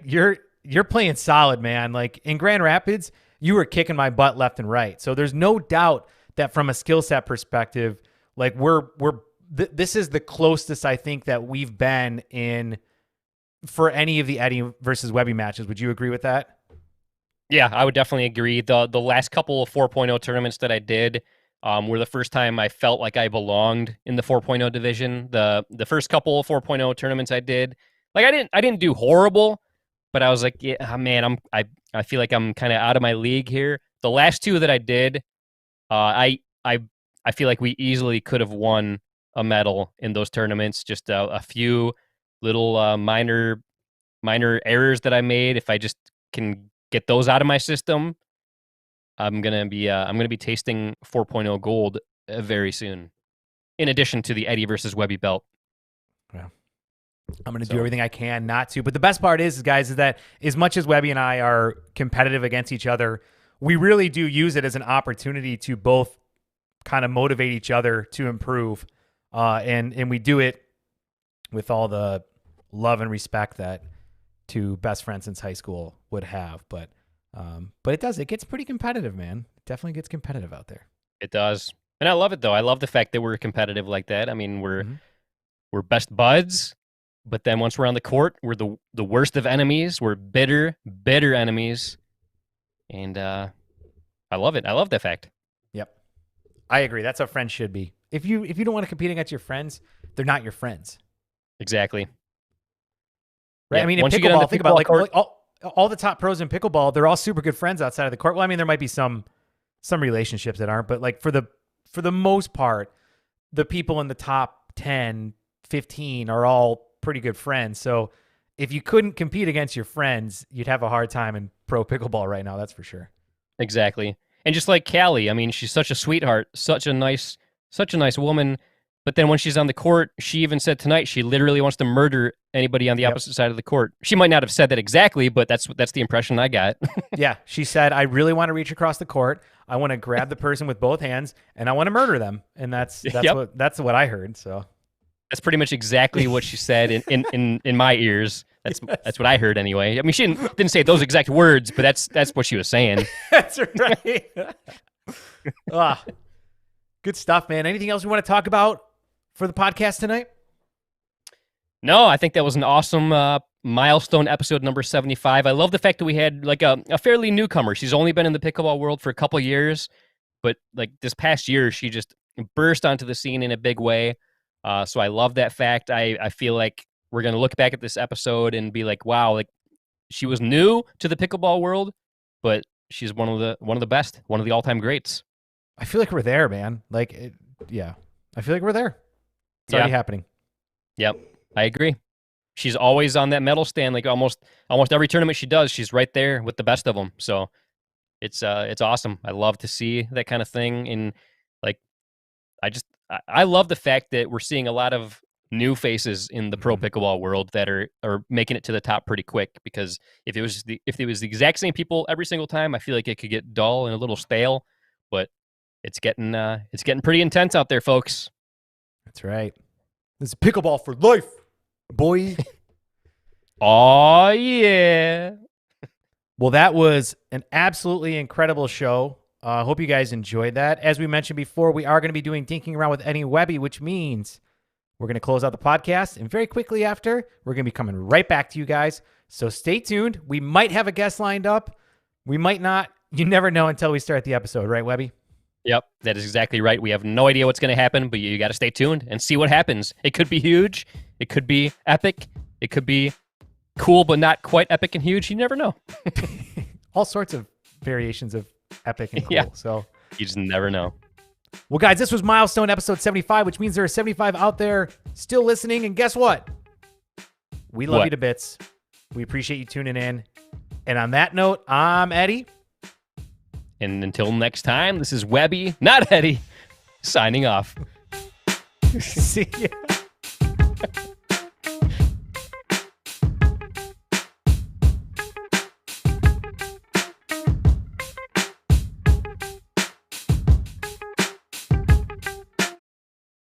Speaker 4: you're playing solid, man. Like in Grand Rapids, you were kicking my butt left and right. So there's no doubt that from a skill set perspective, like this is the closest I think that we've been in for any of the Eddie versus Webby matches. Would you agree with that?
Speaker 3: Yeah, I would definitely agree. The last couple of 4.0 tournaments that I did were the first time I felt like I belonged in the 4.0 division. The first couple of 4.0 tournaments I did, like I didn't do horrible, but I was like, yeah, man, I feel like I'm kind of out of my league here. The last two that I did, I feel like we easily could have won a medal in those tournaments. Just a few little minor errors that I made. If I just can get those out of my system, I'm gonna be tasting 4.0 gold very soon. In addition to the Eddie versus Webby belt.
Speaker 4: Yeah. I'm going to do everything I can not to. But the best part is that as much as Webby and I are competitive against each other, we really do use it as an opportunity to both kind of motivate each other to improve. And we do it with all the love and respect that two best friends since high school would have. But it gets pretty competitive, man. It definitely gets competitive out there.
Speaker 3: It does. And I love it, though. I love the fact that we're competitive like that. I mean, we're best buds. But then once we're on the court, we're the worst of enemies. We're bitter enemies. And I love it. I love that fact.
Speaker 4: Yep. I agree. That's how friends should be. If you don't want to compete against your friends, they're not your friends.
Speaker 3: Exactly.
Speaker 4: Right?
Speaker 3: Yeah.
Speaker 4: I mean, in
Speaker 3: Once you get on
Speaker 4: pickleball,
Speaker 3: the
Speaker 4: think about
Speaker 3: pickleball
Speaker 4: like all the top pros in pickleball, they're all super good friends outside of the court. Well, I mean, there might be some relationships that aren't, but like for the most part, the people in the top 10, 15 are all pretty good friends. So if you couldn't compete against your friends, you'd have a hard time in pro pickleball right now. That's for sure.
Speaker 3: Exactly. And just like Callie, I mean, she's such a sweetheart, such a nice woman. But then when she's on the court, she even said tonight she literally wants to murder anybody on the opposite side of the court. She might not have said that exactly, but that's the impression I got.
Speaker 4: Yeah, she said, "I really want to reach across the court. I want to grab the person with both hands, and I want to murder them." And that's what I heard. So
Speaker 3: that's pretty much exactly what she said in my ears. That's what I heard anyway. I mean, she didn't say those exact words, but that's what she was saying.
Speaker 4: That's right. Good stuff, man. Anything else we want to talk about for the podcast tonight?
Speaker 3: No, I think that was an awesome milestone episode number 75. I love the fact that we had like a fairly newcomer. She's only been in the pickleball world for a couple years, but like this past year, she just burst onto the scene in a big way. So I love that fact. I feel like we're going to look back at this episode and be like, wow, like she was new to the pickleball world, but she's one of the best, one of the all-time greats.
Speaker 4: I feel like we're there, man. I feel like we're there. It's already happening.
Speaker 3: Yep, I agree. She's always on that medal stand. Like almost every tournament she does, she's right there with the best of them. So it's awesome. I love to see that kind of thing. And like, I love the fact that we're seeing a lot of new faces in the pro pickleball world that are making it to the top pretty quick. Because if it was the exact same people every single time, I feel like it could get dull and a little stale. But it's getting pretty intense out there, folks.
Speaker 4: That's right. This is pickleball for life, boy.
Speaker 3: Oh, yeah.
Speaker 4: Well, that was an absolutely incredible show. I hope you guys enjoyed that. As we mentioned before, we are going to be doing Dinking Around with Eddie and Webby, which means we're going to close out the podcast. And very quickly after, we're going to be coming right back to you guys. So stay tuned. We might have a guest lined up, We might not. You never know until we start the episode, right, Webby?
Speaker 3: Yep, that is exactly right. We have no idea what's going to happen, but you got to stay tuned and see what happens. It could be huge. It could be epic. It could be cool, but not quite epic and huge. You never know.
Speaker 4: All sorts of variations of epic and cool.
Speaker 3: Yeah.
Speaker 4: So
Speaker 3: you just never know.
Speaker 4: Well, guys, this was milestone episode 75, which means there are 75 out there still listening. And guess what? We love
Speaker 3: What?
Speaker 4: you to bits. We appreciate you tuning in. And on that note, I'm Eddie.
Speaker 3: And until next time, this is Webby, not Eddie, signing off.
Speaker 4: See ya.